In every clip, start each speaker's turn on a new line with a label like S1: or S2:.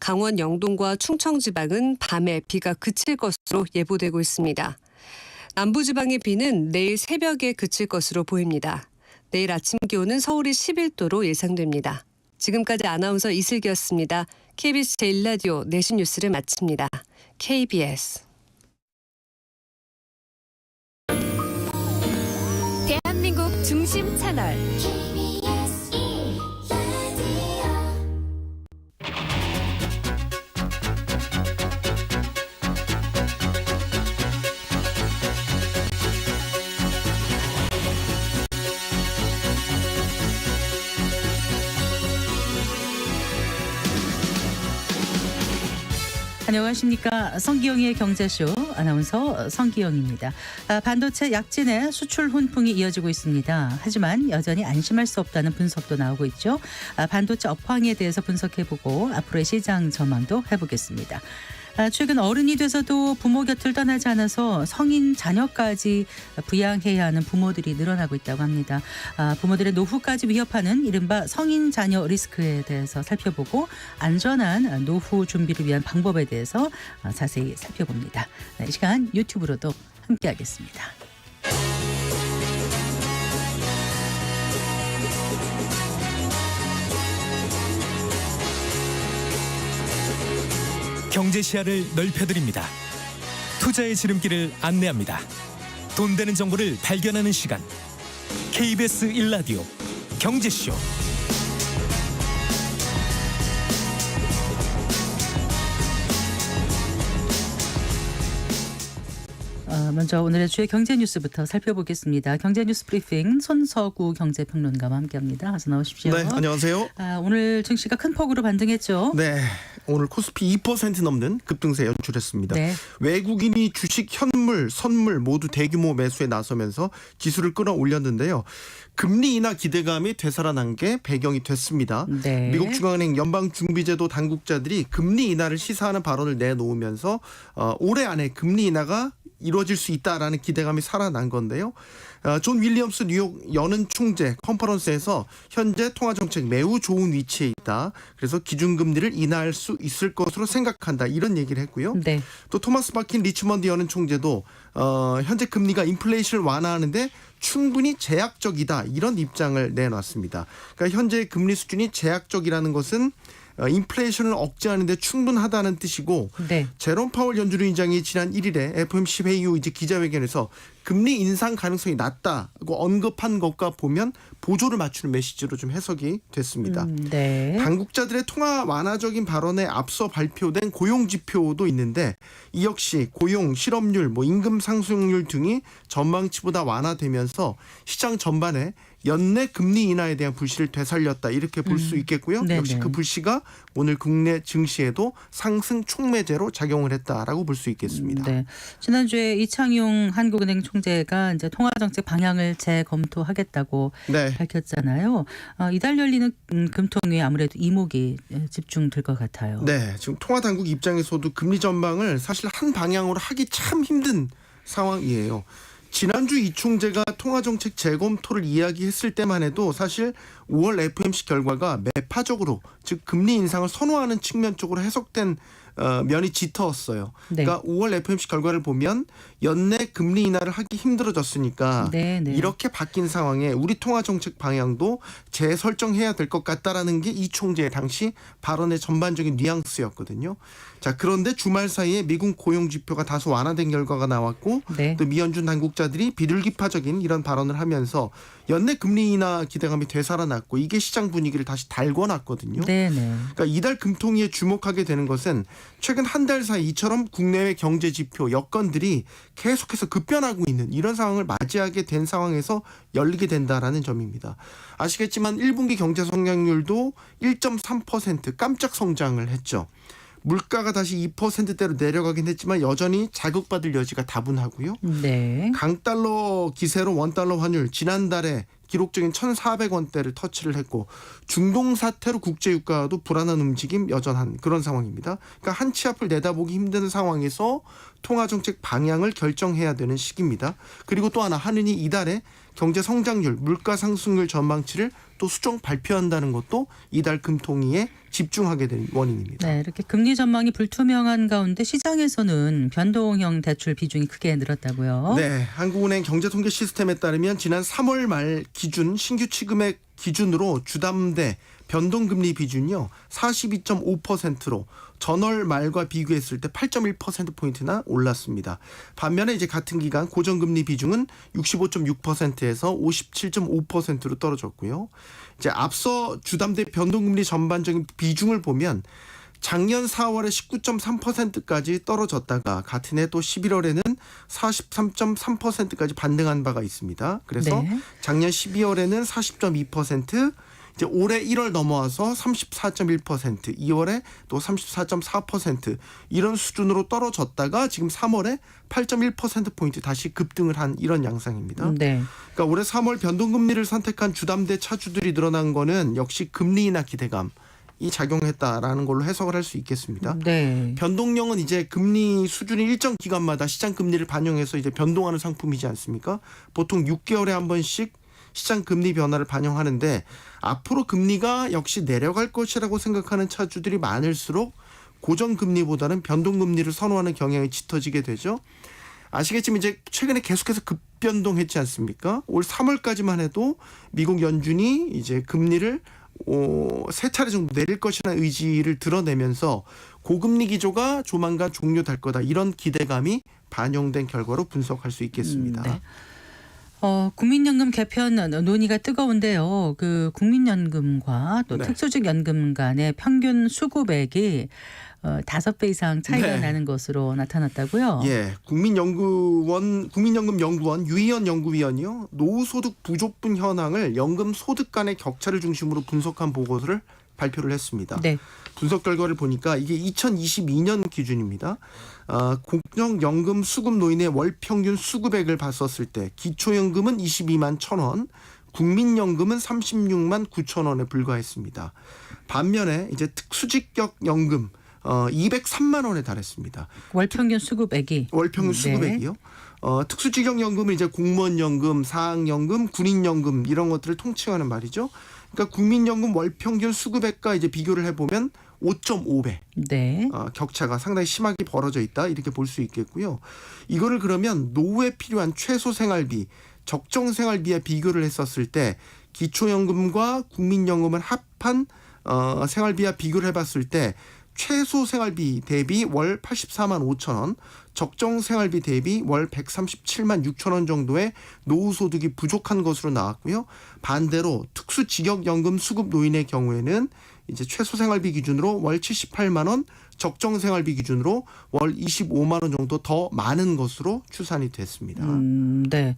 S1: 강원 영동과 충청 지방은 밤에 비가 그칠 것으로 예보되고 있습니다. 남부지방의 비는 내일 새벽에 그칠 것으로 보입니다. 내일 아침 기온은 서울이 11도로 예상됩니다. 지금까지 아나운서 이슬기였습니다. KBS 제1라디오 내신 뉴스를 마칩니다. KBS.
S2: 대한민국 중심 채널
S3: 안녕하십니까. 성기영의 경제쇼 아나운서 성기영입니다. 반도체 약진의 수출 훈풍이 이어지고 있습니다. 하지만 여전히 안심할 수 없다는 분석도 나오고 있죠. 반도체 업황에 대해서 분석해보고 앞으로의 시장 전망도 해보겠습니다. 최근 어른이 돼서도 부모 곁을 떠나지 않아서 성인 자녀까지 부양해야 하는 부모들이 늘어나고 있다고 합니다. 부모들의 노후까지 위협하는 이른바 성인 자녀 리스크에 대해서 살펴보고 안전한 노후 준비를 위한 방법에 대해서 자세히 살펴봅니다. 이 시간 유튜브로도 함께하겠습니다.
S4: 경제 시야를 넓혀드립니다. 투자의 지름길을 안내합니다. 돈 되는 정보를 발견하는 시간. KBS 1라디오 경제쇼.
S3: 먼저 오늘의 주요 경제 뉴스부터 살펴보겠습니다. 경제 뉴스 브리핑 손서구 경제평론가와 함께합니다. 어서 나오십시오.
S5: 네, 안녕하세요.
S3: 오늘 증시가 큰 폭으로 반등했죠.
S5: 네, 오늘 코스피 2% 넘는 급등세 연출했습니다.
S3: 네.
S5: 외국인이 주식, 현물, 선물 모두 대규모 매수에 나서면서 지수를 끌어올렸는데요. 금리 인하 기대감이 되살아난 게 배경이 됐습니다.
S3: 네.
S5: 미국 중앙은행 연방준비제도 당국자들이 금리 인하를 시사하는 발언을 내놓으면서 올해 안에 금리 인하가 이루어질 수 있다라는 기대감이 살아난 건데요. 존 윌리엄스 뉴욕 연은 총재 컨퍼런스에서 현재 통화정책 매우 좋은 위치에 있다. 그래서 기준금리를 인하할 수 있을 것으로 생각한다. 이런 얘기를 했고요.
S3: 네.
S5: 또 토마스 바킨 리치먼드 연은 총재도 현재 금리가 인플레이션을 완화하는데 충분히 제약적이다. 이런 입장을 내놨습니다. 그러니까 현재 금리 수준이 제약적이라는 것은 인플레이션을 억제하는 데 충분하다는 뜻이고
S3: 네.
S5: 제롬 파월 연준의 의장이 지난 1일에 FOMC 회의 후 이제 기자회견에서 금리 인상 가능성이 낮다고 언급한 것과 보면 보조를 맞추는 메시지로 좀 해석이 됐습니다.
S3: 네.
S5: 당국자들의 통화 완화적인 발언에 앞서 발표된 고용 지표도 있는데 이 역시 고용, 실업률, 임금 상승률 등이 전망치보다 완화되면서 시장 전반에 연내 금리 인하에 대한 불씨를 되살렸다 이렇게 볼 수 있겠고요.
S3: 네네.
S5: 역시 그 불씨가 오늘 국내 증시에도 상승 촉매제로 작용을 했다라고 볼 수 있겠습니다.
S3: 네. 지난주에 이창용 한국은행 총재가 이제 통화정책 방향을 재검토하겠다고
S5: 네.
S3: 밝혔잖아요. 이달 열리는 금통위에 아무래도 이목이 집중될 것 같아요.
S5: 네, 지금 통화당국 입장에서도 금리 전망을 사실 한 방향으로 하기 참 힘든 상황이에요. 지난주 이 총재가 통화정책 재검토를 이야기했을 때만 해도 사실 5월 FOMC 결과가 매파적으로 즉 금리 인상을 선호하는 측면 쪽으로 해석된 면이 짙었어요.
S3: 네.
S5: 그러니까 5월 FOMC 결과를 보면 연내 금리 인하를 하기 힘들어졌으니까
S3: 네.
S5: 이렇게 바뀐 상황에 우리 통화정책 방향도 재설정해야 될 것 같다라는 게 이 총재의 당시 발언의 전반적인 뉘앙스였거든요. 자, 그런데 주말 사이에 미국 고용 지표가 다소 완화된 결과가 나왔고
S3: 네.
S5: 또 미연준 당국자들이 비둘기파적인 이런 발언을 하면서 연내 금리 인하 기대감이 되살아났고 이게 시장 분위기를 다시 달궈놨거든요.
S3: 네네.
S5: 그러니까 이달 금통위에 주목하게 되는 것은 최근 한 달 사이 이처럼 국내외 경제 지표 여건들이 계속해서 급변하고 있는 이런 상황을 맞이하게 된 상황에서 열리게 된다라는 점입니다. 아시겠지만 1분기 경제 성장률도 1.3% 깜짝 성장을 했죠. 물가가 다시 2%대로 내려가긴 했지만 여전히 자극받을 여지가 다분하고요.
S3: 네.
S5: 강달러 기세로 원달러 환율 지난달에 기록적인 1,400원대를 터치를 했고 중동 사태로 국제 유가도 불안한 움직임 여전한 그런 상황입니다. 그러니까 한 치 앞을 내다보기 힘든 상황에서 통화정책 방향을 결정해야 되는 시기입니다. 그리고 또 하나 한은이 이달에 경제 성장률, 물가 상승률 전망치를 또 수정 발표한다는 것도 이달 금통위에 집중하게 된 원인입니다.
S3: 네, 이렇게 금리 전망이 불투명한 가운데 시장에서는 변동형 대출 비중이 크게 늘었다고요.
S5: 네, 한국은행 경제통계 시스템에 따르면 지난 3월 말 기준 신규 취급액 기준으로 주담대 변동금리 비중이요 42.5%로 전월 말과 비교했을 때 8.1%포인트나 올랐습니다. 반면에 이제 같은 기간 고정금리 비중은 65.6%에서 57.5%로 떨어졌고요. 이제 앞서 주담대 변동금리 전반적인 비중을 보면 작년 4월에 19.3%까지 떨어졌다가 같은 해 또 11월에는 43.3%까지 반등한 바가 있습니다. 그래서
S3: 네.
S5: 작년 12월에는 40.2%, 이제 올해 1월 넘어와서 34.1%, 2월에 또 34.4% 이런 수준으로 떨어졌다가 지금 3월에 8.1%포인트 다시 급등을 한 이런 양상입니다.
S3: 네.
S5: 그러니까 올해 3월 변동금리를 선택한 주담대 차주들이 늘어난 거는 역시 금리 인하 기대감 이 작용했다라는 걸로 해석을 할 수 있겠습니다.
S3: 네.
S5: 변동령은 이제 금리 수준이 일정 기간마다 시장 금리를 반영해서 이제 변동하는 상품이지 않습니까? 보통 6개월에 한 번씩 시장 금리 변화를 반영하는데 앞으로 금리가 역시 내려갈 것이라고 생각하는 차주들이 많을수록 고정 금리보다는 변동 금리를 선호하는 경향이 짙어지게 되죠. 아시겠지만 이제 최근에 계속해서 급변동했지 않습니까? 올 3월까지만 해도 미국 연준이 이제 금리를 세 차례 정도 내릴 것이라는 의지를 드러내면서 고금리 기조가 조만간 종료될 거다 이런 기대감이 반영된 결과로 분석할 수 있겠습니다.
S3: 네. 국민연금 개편 논의가 뜨거운데요. 그 국민연금과 또
S5: 네.
S3: 특수직연금 간의 평균 수급액이 5배 이상 차이가
S5: 네.
S3: 나는 것으로 나타났다고요.
S5: 예, 국민연금연구원 유희연 연구위원이요 노후소득 부족분 현황을 연금 소득 간의 격차를 중심으로 분석한 보고서를 발표를 했습니다.
S3: 네.
S5: 분석 결과를 보니까 이게 2022년 기준입니다. 공적연금 수급 노인의 월 평균 수급액을 봤었을 때 기초연금은 22만 1,000원, 국민연금은 36만 9천 원에 불과했습니다. 반면에 이제 특수직격연금 203만 원에 달했습니다.
S3: 월 평균 수급액이.
S5: 월 평균 수급액이요. 특수직격연금은 이제 공무원연금, 사학연금, 군인연금 이런 것들을 통칭하는 말이죠. 그러니까 국민연금 월 평균 수급액과 이제 비교를 해보면 5.5배
S3: 네.
S5: 격차가 상당히 심하게 벌어져 있다 이렇게 볼 수 있겠고요. 이거를 그러면 노후에 필요한 최소 생활비, 적정 생활비와 비교를 했었을 때 기초연금과 국민연금을 합한 생활비와 비교를 해봤을 때 최소 생활비 대비 월 84만 5천 원, 적정 생활비 대비 월 137만 6천 원 정도의 노후 소득이 부족한 것으로 나왔고요. 반대로 특수직역연금 수급 노인의 경우에는 이제 최소 생활비 기준으로 월 78만 원, 적정 생활비 기준으로 월 25만 원 정도 더 많은 것으로 추산이 됐습니다.
S3: 네.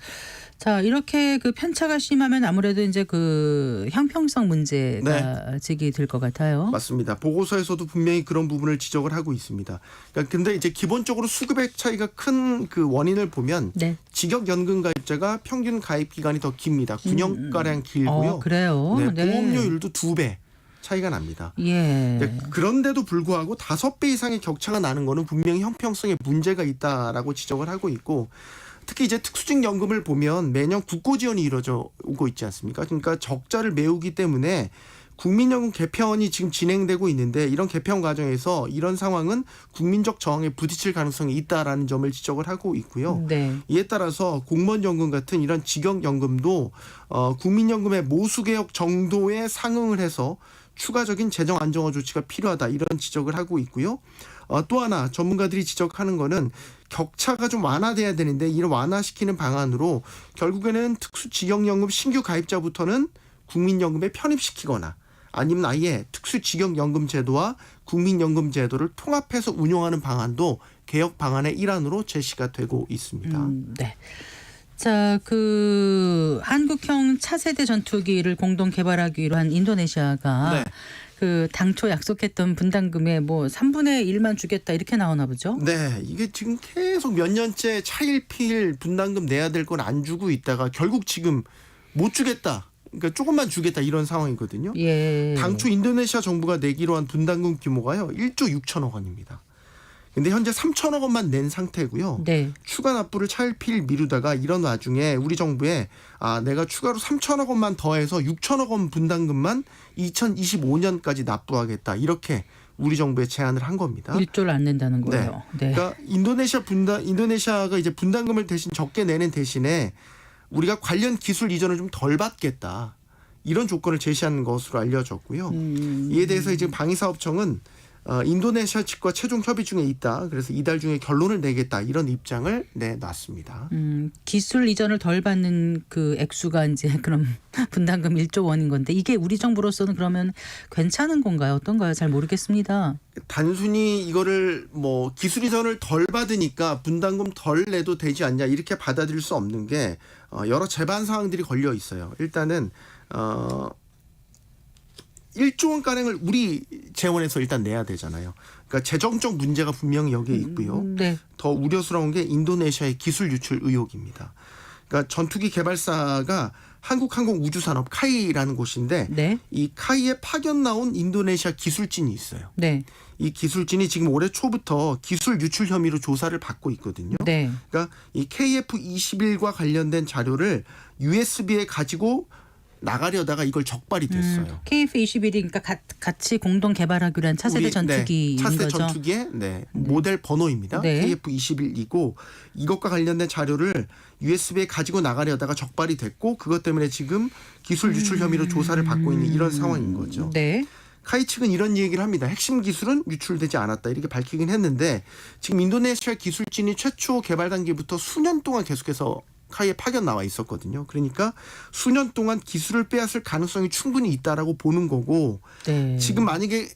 S3: 자, 이렇게 그 편차가 심하면 아무래도 이제 그 형평성 문제가 제기될 것 같아요.
S5: 맞습니다. 보고서에서도 분명히 그런 부분을 지적을 하고 있습니다. 그러니까 근데 이제 기본적으로 수급액 차이가 큰 그 원인을 보면
S3: 네.
S5: 직역연금 가입자가 평균 가입 기간이 더 깁니다. 9년가량 길고요.
S3: 그래요.
S5: 네,
S3: 네.
S5: 보험료율도 2배 차이가 납니다.
S3: 예.
S5: 네, 그런데도 불구하고 5배 이상의 격차가 나는 거는 분명히 형평성에 문제가 있다라고 지적을 하고 있고 특히 이제 특수직연금을 보면 매년 국고 지원이 이루어져 오고 있지 않습니까? 그러니까 적자를 메우기 때문에 국민연금 개편이 지금 진행되고 있는데 이런 개편 과정에서 이런 상황은 국민적 저항에 부딪힐 가능성이 있다라는 점을 지적을 하고 있고요.
S3: 네.
S5: 이에 따라서 공무원연금 같은 이런 직역연금도 국민연금의 모수개혁 정도에 상응을 해서 추가적인 재정 안정화 조치가 필요하다 이런 지적을 하고 있고요. 또 하나 전문가들이 지적하는 거는 격차가 좀 완화돼야 되는데 이런 완화시키는 방안으로 결국에는 특수직역연금 신규 가입자부터는 국민연금에 편입시키거나 아니면 아예 특수직역연금 제도와 국민연금 제도를 통합해서 운용하는 방안도 개혁 방안의 일환으로 제시가 되고 있습니다.
S3: 네. 자, 그 한국형 차세대 전투기를 공동 개발하기로 한 인도네시아가
S5: 네.
S3: 그 당초 약속했던 분담금의 뭐 3분의 1만 주겠다 이렇게 나오나 보죠?
S5: 네, 이게 지금 계속 몇 년째 차일피일 분담금 내야 될 건 안 주고 있다가 결국 지금 못 주겠다. 그러니까 조금만 주겠다 이런 상황이거든요.
S3: 예.
S5: 당초 인도네시아 정부가 내기로 한 분담금 규모가요 1조 6천억 원입니다. 근데 현재 3천억 원만 낸 상태고요.
S3: 네.
S5: 추가 납부를 차일피일 미루다가 이런 와중에 우리 정부에 내가 추가로 3천억 원만 더해서 6천억 원 분담금만 2025년까지 납부하겠다. 이렇게 우리 정부에 제안을 한 겁니다.
S3: 1조를 안 낸다는 거예요. 네.
S5: 그러니까 인도네시아가 이제 분담금을 대신 적게 내는 대신에 우리가 관련 기술 이전을 좀 덜 받겠다. 이런 조건을 제시한 것으로 알려졌고요. 이에 대해서 지금 방위사업청은 인도네시아 측과 최종 협의 중에 있다. 그래서 이달 중에 결론을 내겠다. 이런 입장을 내놨습니다.
S3: 기술 이전을 덜 받는 그 액수가 이제 그럼 분담금 1조 원인 건데 이게 우리 정부로서는 그러면 괜찮은 건가요? 어떤가요? 잘 모르겠습니다.
S5: 단순히 이거를 뭐 기술 이전을 덜 받으니까 분담금 덜 내도 되지 않냐 이렇게 받아들일 수 없는 게 여러 제반 사항들이 걸려 있어요. 일단은 1조 원 가량을 우리 재원에서 일단 내야 되잖아요. 그러니까 재정적 문제가 분명히 여기에 있고요.
S3: 네.
S5: 더 우려스러운 게 인도네시아의 기술 유출 의혹입니다. 그러니까 전투기 개발사가 한국항공우주산업 카이라는 곳인데
S3: 네.
S5: 이 카이에 파견 나온 인도네시아 기술진이 있어요.
S3: 네.
S5: 이 기술진이 지금 올해 초부터 기술 유출 혐의로 조사를 받고 있거든요.
S3: 네.
S5: 그러니까 이 KF-21과 관련된 자료를 USB에 가지고 나가려다가 이걸 적발이 됐어요.
S3: KF-21이 그러니까 같이 공동 개발하기로 한 차세대 전투기인
S5: 차세대
S3: 거죠.
S5: 전투기의 모델 번호입니다.
S3: 네.
S5: KF-21이고 이것과 관련된 자료를 USB에 가지고 나가려다가 적발이 됐고 그것 때문에 지금 기술 유출 혐의로 조사를 받고 있는 이런 상황인 거죠.
S3: 네.
S5: 카이 측은 이런 얘기를 합니다. 핵심 기술은 유출되지 않았다 이렇게 밝히긴 했는데 지금 인도네시아 기술진이 최초 개발 단계부터 수년 동안 계속해서 카이에 파견 나와 있었거든요. 그러니까 수년 동안 기술을 빼앗을 가능성이 충분히 있다라고 보는 거고
S3: 네.
S5: 지금 만약에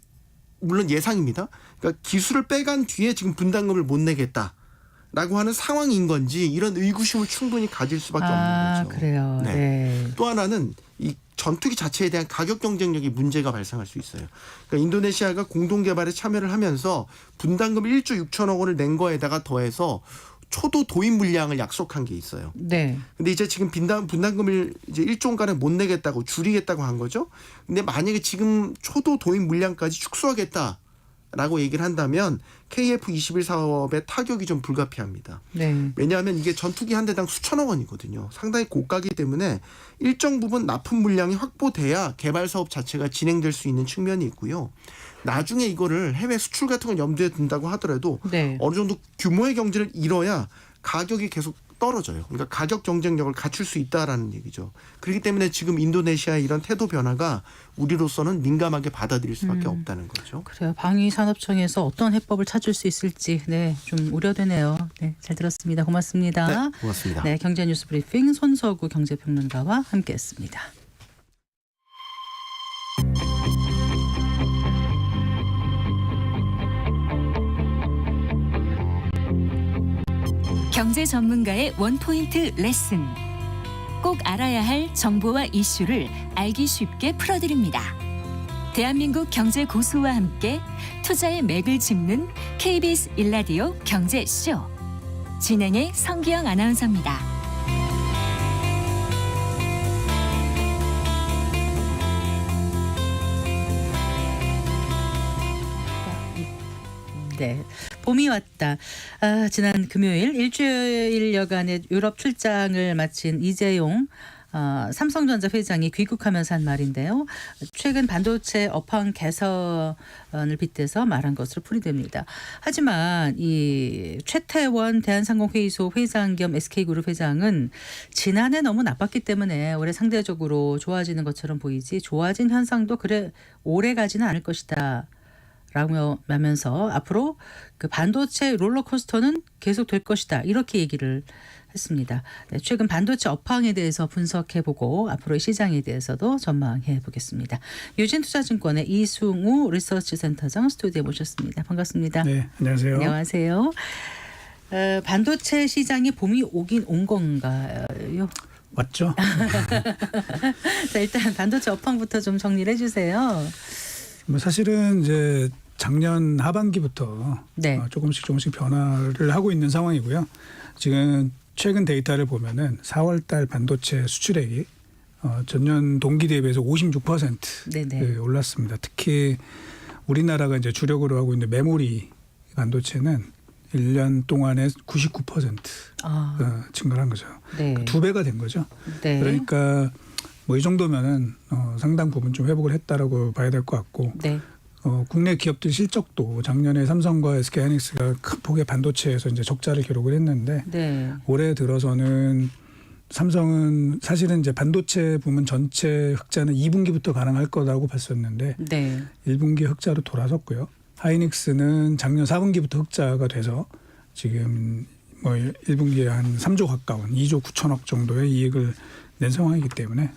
S5: 물론 예상입니다. 그러니까 기술을 빼간 뒤에 지금 분담금을 못 내겠다라고 하는 상황인 건지 이런 의구심을 충분히 가질 수밖에 없는 거죠.
S3: 그래요.
S5: 네.
S3: 네.
S5: 또 하나는 이 전투기 자체에 대한 가격 경쟁력이 문제가 발생할 수 있어요. 그러니까 인도네시아가 공동 개발에 참여를 하면서 분담금 1조 6천억 원을 낸 거에다가 더해서 초도 도입 물량을 약속한 게 있어요.
S3: 네.
S5: 근데 이제 지금 분담금을 이제 1조 원가량 못 내겠다고 줄이겠다고 한 거죠. 근데 만약에 지금 초도 도입 물량까지 축소하겠다라고 얘기를 한다면 KF-21 사업의 타격이 좀 불가피합니다.
S3: 네.
S5: 왜냐하면 이게 전투기 한 대당 수천억 원이거든요. 상당히 고가이기 때문에 일정 부분 납품 물량이 확보돼야 개발 사업 자체가 진행될 수 있는 측면이 있고요. 나중에 이거를 해외 수출 같은 걸 염두에 둔다고 하더라도
S3: 네.
S5: 어느 정도 규모의 경제를 이뤄야 가격이 계속 떨어져요. 그러니까 가격 경쟁력을 갖출 수 있다라는 얘기죠. 그렇기 때문에 지금 인도네시아의 이런 태도 변화가 우리로서는 민감하게 받아들일 수밖에 없다는 거죠.
S3: 그래요. 방위산업청에서 어떤 해법을 찾을 수 있을지 좀 우려되네요. 네, 잘 들었습니다. 고맙습니다.
S5: 네, 고맙습니다.
S3: 네, 경제뉴스 브리핑 손서구 경제평론가와 함께했습니다.
S2: 경제 전문가의 원포인트 레슨. 꼭 알아야 할 정보와 이슈를 알기 쉽게 풀어드립니다. 대한민국 경제 고수와 함께 투자의 맥을 짚는 KBS 1라디오 경제쇼. 진행의 성기영 아나운서입니다.
S3: 네, 봄이 왔다. 지난 금요일 일주일여간의 유럽 출장을 마친 이재용 삼성전자 회장이 귀국하면서 한 말인데요. 최근 반도체 업황 개선을 빗대서 말한 것으로 풀이됩니다. 하지만 이 최태원 대한상공회의소 회장 겸 SK그룹 회장은 지난해 너무 나빴기 때문에 올해 상대적으로 좋아지는 것처럼 보이지 좋아진 현상도 그래 오래 가지는 않을 것이다. 라고 하면서 앞으로 그 반도체 롤러코스터는 계속 될 것이다. 이렇게 얘기를 했습니다. 네, 최근 반도체 업황에 대해서 분석해보고 앞으로의 시장에 대해서도 전망해 보겠습니다. 유진투자증권의 이승우 리서치센터장 스튜디오에 모셨습니다. 반갑습니다.
S6: 네, 안녕하세요.
S3: 안녕하세요. 반도체 시장에 봄이 오긴 온 건가요?
S6: 왔죠?
S3: 자, 일단 반도체 업황부터 좀 정리를 해주세요.
S6: 뭐 사실은 이제 작년 하반기부터
S3: 네.
S6: 조금씩 변화를 하고 있는 상황이고요. 지금 최근 데이터를 보면은 4월달 반도체 수출액이 전년 동기 대비해서 56%
S3: 네네.
S6: 올랐습니다. 특히 우리나라가 이제 주력으로 하고 있는 메모리가 반도체는 1년 동안에 99% 증가를 한 거죠.
S3: 네.
S6: 2배가 된 거죠.
S3: 네.
S6: 그러니까 뭐 이 정도면은 상당 부분 좀 회복을 했다라고 봐야 될 것 같고
S3: 네.
S6: 국내 기업들 실적도 작년에 삼성과 SK하이닉스가 큰 폭의 반도체에서 이제 적자를 기록을 했는데
S3: 네.
S6: 올해 들어서는 삼성은 사실은 이제 반도체 부문 전체 흑자는 2분기부터 가능할 거라고 봤었는데
S3: 네.
S6: 1분기 흑자로 돌아섰고요. 하이닉스는 작년 4분기부터 흑자가 돼서 지금 뭐 1분기에 한 3조 가까운 2조 9천억 정도의 이익을 낸 상황이기 때문에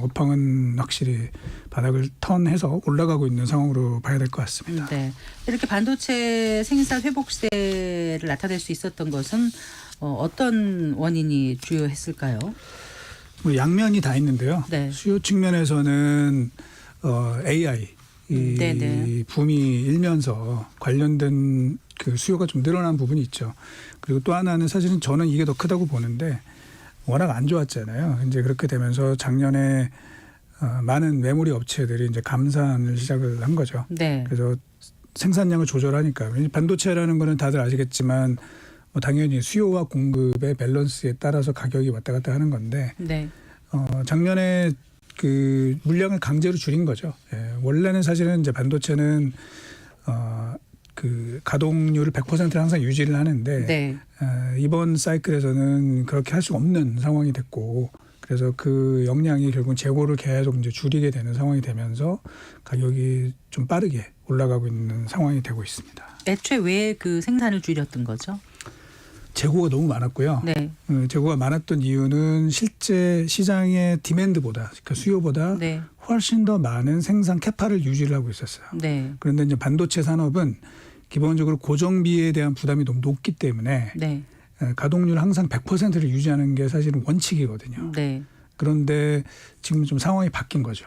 S6: 업황은 확실히 바닥을 턴해서 올라가고 있는 상황으로 봐야 될 것 같습니다.
S3: 네. 이렇게 반도체 생산 회복세를 나타낼 수 있었던 것은 어떤 원인이 주요했을까요?
S6: 뭐 양면이 다 있는데요.
S3: 네.
S6: 수요 측면에서는 AI
S3: 네네.
S6: 붐이 일면서 관련된 그 수요가 좀 늘어난 부분이 있죠. 그리고 또 하나는 사실은 저는 이게 더 크다고 보는데 워낙 안 좋았잖아요. 이제 그렇게 되면서 작년에 많은 메모리 업체들이 이제 감산을 시작을 한 거죠.
S3: 네.
S6: 그래서 생산량을 조절하니까 반도체라는 거는 다들 아시겠지만 뭐 당연히 수요와 공급의 밸런스에 따라서 가격이 왔다 갔다 하는 건데
S3: 네.
S6: 작년에 그 물량을 강제로 줄인 거죠. 예, 원래는 사실은 이제 반도체는 그 가동률을 100%를 항상 유지를 하는데
S3: 네.
S6: 이번 사이클에서는 그렇게 할 수 없는 상황이 됐고 그래서 그 역량이 결국 재고를 계속 이제 줄이게 되는 상황이 되면서 가격이 좀 빠르게 올라가고 있는 상황이 되고 있습니다.
S3: 애초에 왜 그 생산을 줄였던 거죠?
S6: 재고가 너무 많았고요.
S3: 네.
S6: 재고가 많았던 이유는 실제 시장의 디맨드보다 그러니까 수요보다
S3: 네.
S6: 훨씬 더 많은 생산 캐파를 유지를 하고 있었어요.
S3: 네.
S6: 그런데 이제 반도체 산업은 기본적으로 고정비에 대한 부담이 너무 높기 때문에
S3: 네.
S6: 가동률 항상 100%를 유지하는 게 사실은 원칙이거든요.
S3: 네.
S6: 그런데 지금 좀 상황이 바뀐 거죠.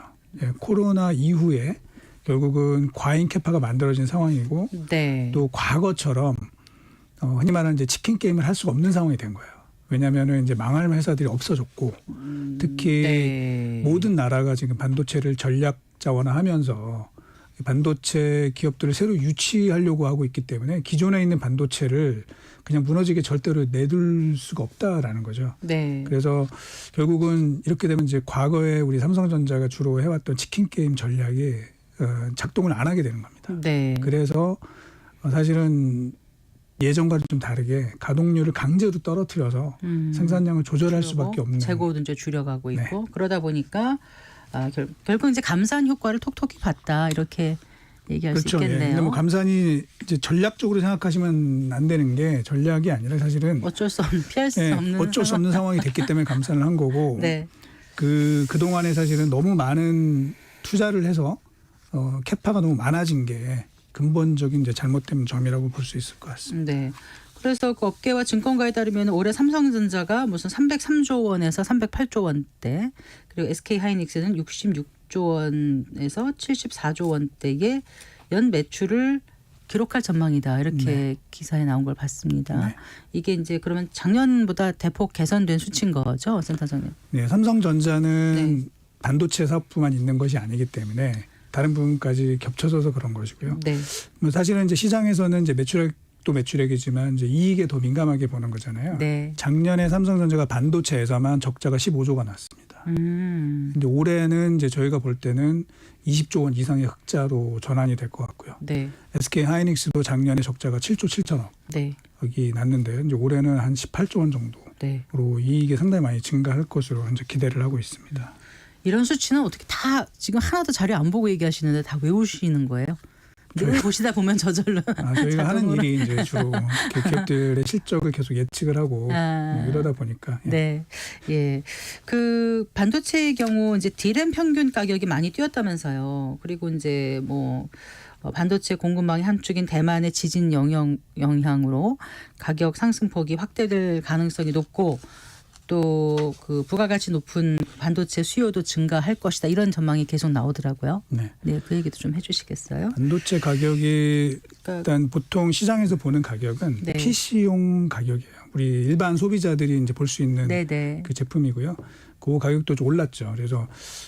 S6: 코로나 이후에 결국은 과잉 캐파가 만들어진 상황이고
S3: 네.
S6: 또 과거처럼 흔히 말하는 이제 치킨 게임을 할 수가 없는 상황이 된 거예요. 왜냐하면은 이제 망할 회사들이 없어졌고 특히
S3: 네.
S6: 모든 나라가 지금 반도체를 전략 자원화하면서 반도체 기업들을 새로 유치하려고 하고 있기 때문에 기존에 있는 반도체를 그냥 무너지게 절대로 내둘 수가 없다라는 거죠.
S3: 네.
S6: 그래서 결국은 이렇게 되면 이제 과거에 우리 삼성전자가 주로 해왔던 치킨 게임 전략이 작동을 안 하게 되는 겁니다.
S3: 네.
S6: 그래서 사실은 예전과는 좀 다르게 가동률을 강제로 떨어뜨려서 생산량을 조절할 수밖에 없는.
S3: 재고도 이제 줄여가고
S6: 네.
S3: 있고 그러다 보니까 결국 이제 감산 효과를 톡톡히 봤다 이렇게 얘기할
S6: 그렇죠.
S3: 수 있겠네요.
S6: 근데 뭐 감산이 이제 전략적으로 생각하시면 안 되는 게 전략이 아니라 사실은
S3: 어쩔 수 없는 피할 수
S6: 예,
S3: 없는
S6: 어쩔 수 없는 상황이 됐기 때문에 감산을 한 거고
S3: 네.
S6: 그동안에 사실은 너무 많은 투자를 해서 캐파가 너무 많아진 게 근본적인 이제 잘못된 점이라고 볼 수 있을 것 같습니다.
S3: 네. 그래서 그 업계와 증권가에 따르면 올해 삼성전자가 무슨 303조 원에서 308조 원대 그리고 SK하이닉스는 66조 원에서 74조 원대의 연 매출을 기록할 전망이다 이렇게
S6: 네.
S3: 기사에 나온 걸 봤습니다.
S6: 네.
S3: 이게 이제 그러면 작년보다 대폭 개선된 수치인 거죠, 센터장님?
S6: 네, 삼성전자는
S3: 네.
S6: 반도체 사업부만 있는 것이 아니기 때문에 다른 부분까지 겹쳐져서 그런 것이고요.
S3: 네.
S6: 뭐 사실은 이제 시장에서는 이제 매출액도 매출액이지만 이제 이익에 더 민감하게 보는 거잖아요.
S3: 네.
S6: 작년에 삼성전자가 반도체에서만 적자가 15조가 났습니다. 근데 올해는 이제 저희가 볼 때는 20조 원 이상의 흑자로 전환이 될 것 같고요.
S3: 네.
S6: SK 하이닉스도 작년에 적자가 7조 7천억
S3: 네.
S6: 여기 났는데요. 이제 올해는 한 18조 원 정도로
S3: 네.
S6: 이익이 상당히 많이 증가할 것으로 이제 기대를 하고 있습니다.
S3: 이런 수치는 어떻게 다 지금 하나도 자료 안 보고 얘기하시는데 다 외우시는 거예요? 늘 보시다 보면 저절로
S6: 저희가 하는
S3: 자동으로.
S6: 일이 이제 주로 기업들의 실적을 계속 예측을 하고 이러다 보니까. 예.
S3: 네, 예, 그 반도체의 경우 이제 D램 평균 가격이 많이 뛰었다면서요. 그리고 이제 뭐 반도체 공급망의 한 축인 대만의 지진 영향으로 가격 상승폭이 확대될 가능성이 높고. 또 그 부가가치 높은 반도체 수요도 증가할 것이다 이런 전망이 계속 나오더라고요.
S6: 네.
S3: 네, 그 얘기도 좀 해주시겠어요?
S6: 반도체 가격이 일단 보통 시장에서 보는 가격은
S3: 네.
S6: PC용 가격이에요. 우리 일반 소비자들이 이제 볼 수 있는
S3: 네네.
S6: 그 제품이고요. 그 가격도 좀 올랐죠. 그래서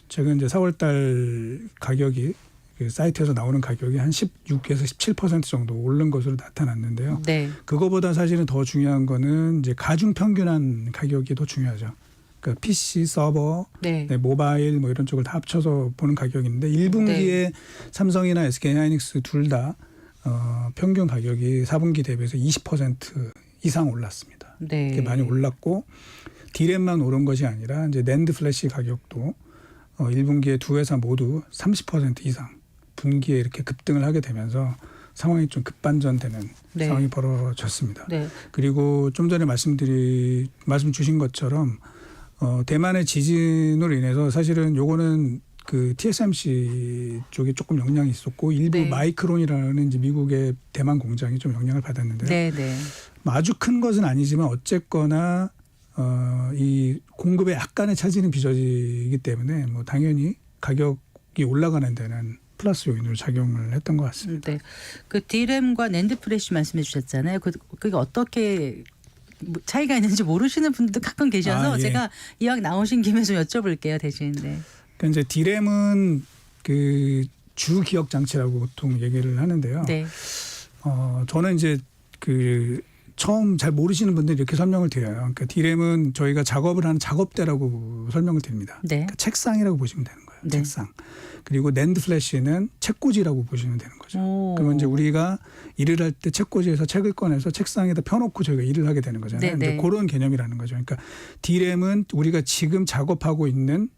S6: 최근 이제 4월달 가격이 그 사이트에서 나오는 가격이 한 16에서 17% 정도 오른 것으로 나타났는데요.
S3: 네.
S6: 그거보다 사실은 더 중요한 거는 이제 가중 평균한 가격이 더 중요하죠. 그러니까 PC 서버,
S3: 네.
S6: 네, 모바일 뭐 이런 쪽을 다 합쳐서 보는 가격인데 1분기에 삼성이나 SK하이닉스 둘 다 평균 가격이 4분기 대비해서 20% 이상 올랐습니다.
S3: 네.
S6: 이게 많이 올랐고 디램만 오른 것이 아니라 이제 낸드 플래시 가격도 1분기에 두 회사 모두 30% 이상 분기에 이렇게 급등을 하게 되면서 상황이 좀 급반전되는
S3: 네.
S6: 상황이 벌어졌습니다.
S3: 네.
S6: 그리고 좀 전에 말씀 주신 것처럼 대만의 지진으로 인해서 사실은 요거는 그 TSMC 쪽에 조금 영향이 있었고 일부
S3: 네.
S6: 마이크론이라는 이제 미국의 대만 공장이 좀 영향을 받았는데요.
S3: 네, 네.
S6: 아주 큰 것은 아니지만 어쨌거나 이 공급에 약간의 차질은 빚어지기 때문에 뭐 당연히 가격이 올라가는 데는 플러스 요인으로 작용을 했던 것 같습니다.
S3: 네. 그 디램과 낸드 플래시 말씀해 주셨잖아요. 그게 어떻게 차이가 있는지 모르시는 분들도 가끔 계셔서
S6: 예.
S3: 제가 이왕 나오신 김에 좀 여쭤볼게요, 대신. 네.
S6: 그러니까 이제 디램은 그 주 기억 장치라고 보통 얘기를 하는데요.
S3: 네.
S6: 저는 이제 그 처음 잘 모르시는 분들이 이렇게 설명을 드려요. 그러니까 디램은 저희가 작업을 하는 작업대라고 설명을 드립니다.
S3: 네.
S6: 그러니까 책상이라고 보시면 되는 거예요.
S3: 네.
S6: 책상. 그리고 낸드 플래시는 책꽂이라고 보시면 되는 거죠.
S3: 오.
S6: 그러면 이제 우리가 일을 할 때 책꽂이에서 책을 꺼내서 책상에다 펴놓고 저희가 일을 하게 되는 거잖아요.
S3: 네, 네.
S6: 이제 그런 개념이라는 거죠. 그러니까 디램은 우리가 지금 작업하고 있는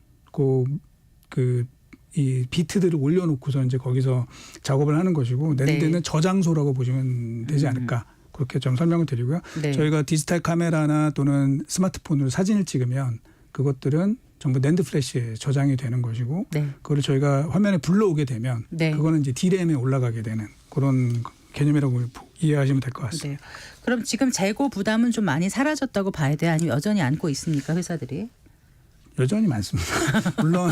S6: 이 비트들을 올려놓고서 이제 거기서 작업을 하는 것이고 낸드는
S3: 네.
S6: 저장소라고 보시면 되지 않을까. 그렇게 좀 설명을 드리고요.
S3: 네.
S6: 저희가 디지털 카메라나 또는 스마트폰으로 사진을 찍으면 그것들은 전부 낸드 플래시에 저장이 되는 것이고
S3: 네.
S6: 그걸 저희가 화면에 불러오게 되면
S3: 네.
S6: 그거는 이제 D램에 올라가게 되는 그런 개념이라고 이해하시면 될 것 같습니다.
S3: 네. 그럼 지금 재고 부담은 좀 많이 사라졌다고 봐야 돼요? 아니면 여전히 안고 있습니까, 회사들이?
S6: 여전히 많습니다. 물론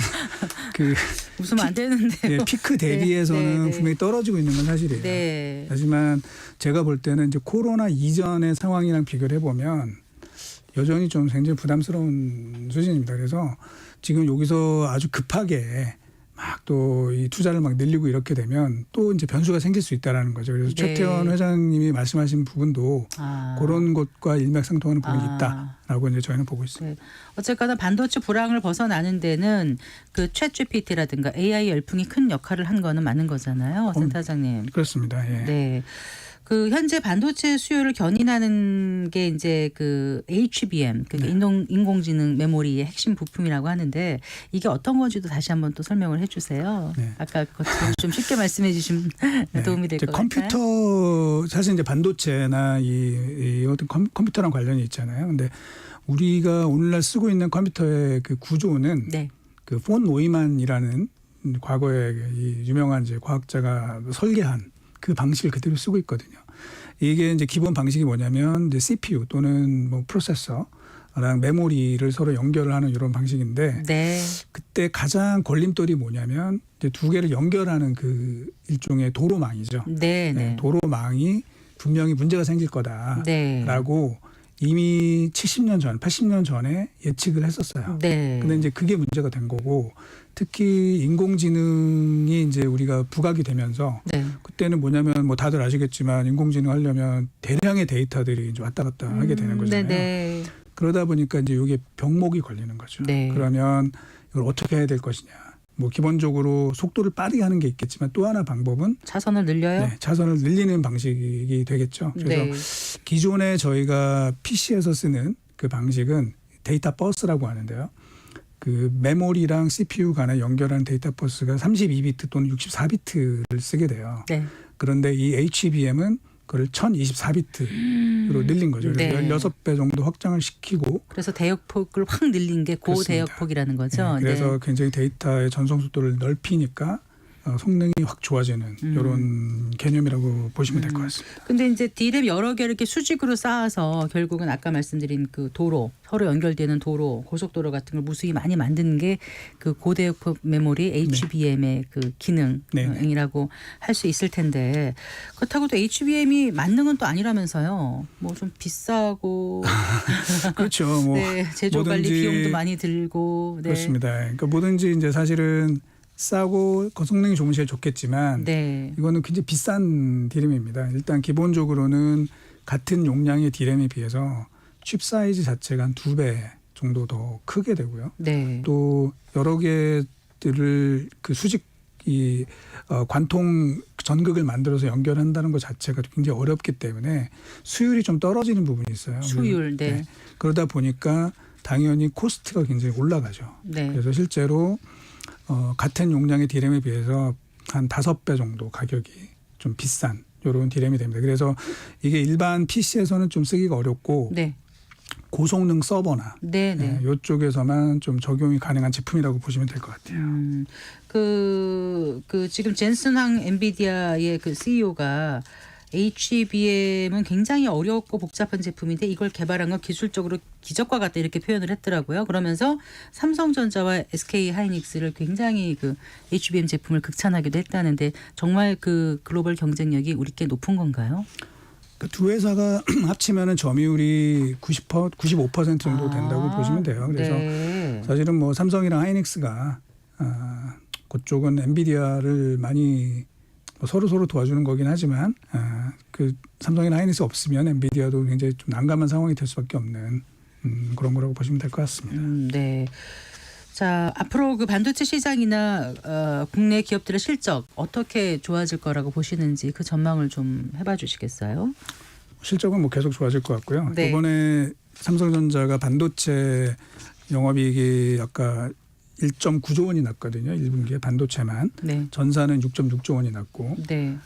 S6: 그
S3: 웃으면 안 되는데.
S6: 예, 피크 대비해서는
S3: 네, 네.
S6: 분명히 떨어지고 있는 건 사실이에요.
S3: 네.
S6: 하지만 제가 볼 때는 이제 코로나 이전의 상황이랑 비교를 해보면 여전히 좀 굉장히 부담스러운 수준입니다. 그래서 지금 여기서 아주 급하게 막 또 이 투자를 막 늘리고 이렇게 되면 또 이제 변수가 생길 수 있다라는 거죠. 그래서
S3: 네.
S6: 최태원 회장님이 말씀하신 부분도 그런 것과 일맥상통하는 부분이
S3: 아.
S6: 있다라고 이제 저희는 보고 있습니다.
S3: 네. 어쨌거나 반도체 불황을 벗어나는 데는 그 챗GPT라든가 AI 열풍이 큰 역할을 한 거는 맞는 거잖아요, 센터장님.
S6: 그렇습니다. 예.
S3: 네. 그 현재 반도체 수요를 견인하는 게 이제 그 HBM, 그
S6: 네.
S3: 인공지능 메모리의 핵심 부품이라고 하는데 이게 어떤 건지도 다시 한번 또 설명을 해주세요.
S6: 네.
S3: 아까 그것처럼 좀 쉽게 말씀해 주시면
S6: 네.
S3: 도움이 될
S6: 이제
S3: 것 같아요.
S6: 컴퓨터 사실 이제 반도체나 이 어떤 컴퓨터랑 관련이 있잖아요. 근데 우리가 오늘날 쓰고 있는 컴퓨터의 그 구조는
S3: 네.
S6: 그 폰 노이만이라는 과거에 이 유명한 이제 과학자가 설계한 그 방식을 그대로 쓰고 있거든요. 이게 이제 기본 방식이 뭐냐면 이제 CPU 또는 뭐 프로세서랑 메모리를 서로 연결을 하는 이런 방식인데
S3: 네.
S6: 그때 가장 걸림돌이 뭐냐면 이제 두 개를 연결하는 그 일종의 도로망이죠.
S3: 네. 네.
S6: 도로망이 분명히 문제가 생길
S3: 네.
S6: 거다라고 이미 70년 전, 80년 전에 예측을 했었어요.
S3: 네.
S6: 근데 이제 그게 문제가 된 거고 특히 인공지능이 이제 우리가 부각이 되면서
S3: 네.
S6: 그때는 뭐냐면 뭐 다들 아시겠지만 인공지능 하려면 대량의 데이터들이 이제 왔다 갔다 하게 되는 거잖아요.
S3: 네.
S6: 그러다 보니까 이제 이게 병목이 걸리는 거죠.
S3: 네.
S6: 그러면 이걸 어떻게 해야 될 것이냐. 뭐 기본적으로 속도를 빠르게 하는 게 있겠지만 또 하나 방법은
S3: 차선을 늘려요?
S6: 네, 차선을 늘리는 방식이 되겠죠. 그래서
S3: 네.
S6: 기존에 저희가 PC에서 쓰는 그 방식은 데이터 버스라고 하는데요. 그 메모리랑 CPU 간에 연결하는 데이터 버스가 32비트 또는 64비트를 쓰게 돼요.
S3: 네.
S6: 그런데 이 HBM은 그걸 1024비트로 늘린 거죠. 그래서
S3: 네.
S6: 16배 정도 확장을 시키고
S3: 그래서 대역폭을 확 늘린 게
S6: 그렇습니다.
S3: 고대역폭이라는 거죠.
S6: 네, 그래서
S3: 네.
S6: 굉장히 데이터의 전송 속도를 넓히니까 성능이 확 좋아지는 이런 개념이라고 보시면 될 것 같습니다.
S3: 근데 이제 D램 여러 개를 이렇게 수직으로 쌓아서 결국은 아까 말씀드린 그 도로, 서로 연결되는 도로, 고속도로 같은 걸 무수히 많이 만드는 게 그 고대역폭 메모리 HBM의 그 기능이라고 할 수 있을 텐데 그렇다고 또 HBM이 만능은 또 아니라면서요. 뭐 좀 비싸고
S6: 그렇죠. 뭐
S3: 네, 제조 관리
S6: 뭐든지
S3: 비용도 많이 들고 네.
S6: 그렇습니다. 그러니까 뭐든지 이제 사실은 싸고 성능이 좋으면 제일 좋겠지만
S3: 네.
S6: 이거는 굉장히 비싼 디램입니다. 일단 기본적으로는 같은 용량의 디램에 비해서 칩 사이즈 자체가 한 2배 정도 더 크게 되고요.
S3: 네.
S6: 또 여러 개들을 그 수직 이 관통 전극을 만들어서 연결한다는 것 자체가 굉장히 어렵기 때문에 수율이 좀 떨어지는 부분이 있어요.
S3: 수율, 네.
S6: 그러다 보니까 당연히 코스트가 굉장히 올라가죠.
S3: 네.
S6: 그래서 실제로 같은 용량의 디램에 비해서 한 5배 정도 가격이 좀 비싼 이런 디램이 됩니다. 그래서 이게 일반 PC에서는 좀 쓰기가 어렵고
S3: 네.
S6: 고성능 서버나
S3: 네, 네.
S6: 이쪽에서만 좀 적용이 가능한 제품이라고 보시면 될 것 같아요.
S3: 그 지금 젠슨항 엔비디아의 그 CEO가 HBM은 굉장히 어렵고 복잡한 제품인데 이걸 개발한 건 기술적으로 기적과 같다 이렇게 표현을 했더라고요. 그러면서 삼성전자와 SK 하이닉스를 굉장히 그 HBM 제품을 극찬하기도 했다는데 정말 그 글로벌 경쟁력이 우리께 높은 건가요?
S6: 그 두 회사가 합치면은 점유율이 95% 정도 된다고 보시면 돼요. 그래서
S3: 네.
S6: 사실은 뭐 삼성이랑 하이닉스가 그쪽은 엔비디아를 많이 서로 도와주는 거긴 하지만 그 삼성이나 하이닉스 없으면 엔비디아도 굉장히 좀 난감한 상황이 될 수밖에 없는 그런 거라고 보시면 될 것 같습니다.
S3: 네. 자, 앞으로 그 반도체 시장이나 국내 기업들의 실적 어떻게 좋아질 거라고 보시는지 그 전망을 좀 해봐 주시겠어요?
S6: 실적은 뭐 계속 좋아질 것 같고요.
S3: 네.
S6: 이번에 삼성전자가 반도체 영업이익이 아까 1.9조 원이 났거든요. 1분기에 반도체만.
S3: 네.
S6: 전사는 6.6조 원이 났고.
S3: 네.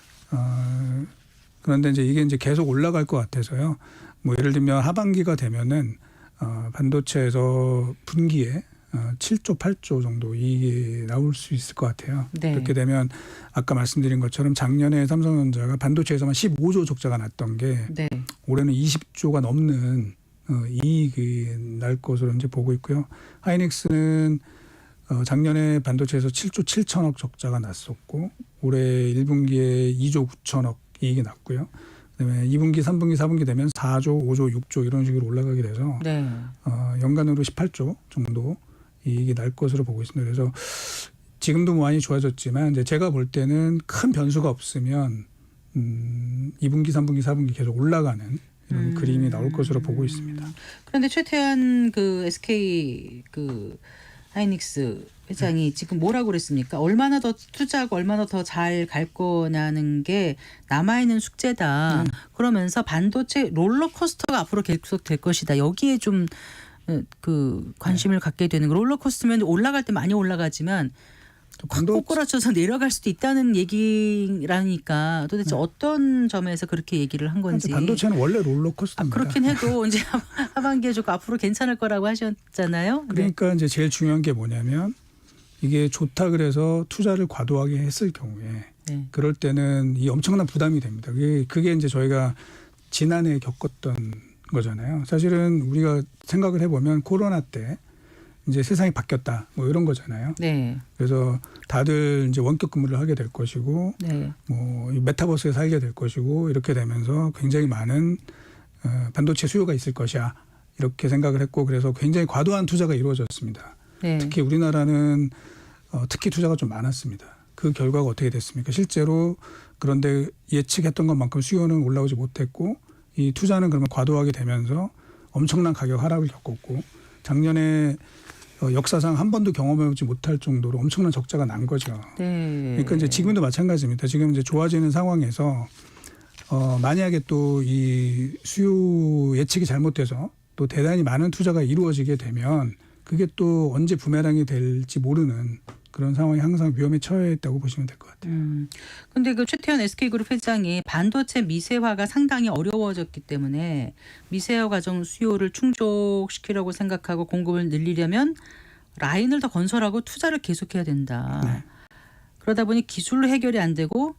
S6: 그런데 이게 이제 계속 올라갈 것 같아서요. 뭐 예를 들면 하반기가 되면은 반도체에서 분기에 7조, 8조 정도 이익이 나올 수 있을 것 같아요.
S3: 네.
S6: 그렇게 되면 아까 말씀드린 것처럼 작년에 삼성전자가 반도체에서만 15조 적자가 났던 게
S3: 네.
S6: 올해는 20조가 넘는 이익이 날 것으로 이제 보고 있고요. 하이닉스는 작년에 반도체에서 7조 7천억 적자가 났었고 올해 1분기에 2조 9천억 이익이 났고요. 그다음에 2분기, 3분기, 4분기 되면 4조, 5조, 6조 이런 식으로 올라가게 돼서
S3: 네.
S6: 연간으로 18조 정도 이익이 날 것으로 보고 있습니다. 그래서 지금도 많이 좋아졌지만 이제 제가 볼 때는 큰 변수가 없으면 2분기, 3분기, 4분기 계속 올라가는 이런 그림이 나올 것으로 보고 있습니다.
S3: 그런데 최태한 그 SK 그 하이닉스 회장이 지금 뭐라고 그랬습니까? 얼마나 더 투자하고 얼마나 더 잘 갈 거냐는 게 남아있는 숙제다. 그러면서 반도체 롤러코스터가 앞으로 계속 될 것이다. 여기에 좀 그 관심을 갖게 되는 거. 롤러코스터면 올라갈 때 많이 올라가지만 확 꼬꾸라쳐서 내려갈 수도 있다는 얘기라니까 도대체 어떤 점에서 그렇게 얘기를 한 건지.
S6: 반도체는 원래 롤러코스터입니다.
S3: 그렇긴 해도 이제 하반기에 좋고 앞으로 괜찮을 거라고 하셨잖아요.
S6: 그러니까 이제 제일 중요한 게 뭐냐면 이게 좋다 그래서 투자를 과도하게 했을 경우에
S3: 네.
S6: 그럴 때는 이 엄청난 부담이 됩니다. 그게 이제 저희가 지난해 겪었던 거잖아요. 사실은 우리가 생각을 해보면 코로나 때 이제 세상이 바뀌었다 뭐 이런 거잖아요.
S3: 네.
S6: 그래서 다들 이제 원격 근무를 하게 될 것이고
S3: 네.
S6: 뭐 메타버스에 살게 될 것이고 이렇게 되면서 굉장히 많은 반도체 수요가 있을 것이야 이렇게 생각을 했고 그래서 굉장히 과도한 투자가 이루어졌습니다.
S3: 네.
S6: 특히 우리나라는 특히 투자가 좀 많았습니다. 그 결과가 어떻게 됐습니까? 실제로 그런데 예측했던 것만큼 수요는 올라오지 못했고 이 투자는 그러면 과도하게 되면서 엄청난 가격 하락을 겪었고 작년에 역사상 한 번도 경험해보지 못할 정도로 엄청난 적자가 난 거죠.
S3: 네.
S6: 그러니까 이제 지금도 마찬가지입니다. 지금 이제 좋아지는 상황에서 만약에 또 이 수요 예측이 잘못돼서 또 대단히 많은 투자가 이루어지게 되면 그게 또 언제 부메랑이 될지 모르는 그런 상황이 항상 위험에 처해 있다고 보시면 될 것 같아요.
S3: 근데 그 최태현 SK그룹 회장이 반도체 미세화가 상당히 어려워졌기 때문에 미세화 과정 수요를 충족시키려고 생각하고 공급을 늘리려면 라인을 더 건설하고 투자를 계속해야 된다.
S6: 네.
S3: 그러다 보니 기술로 해결이 안 되고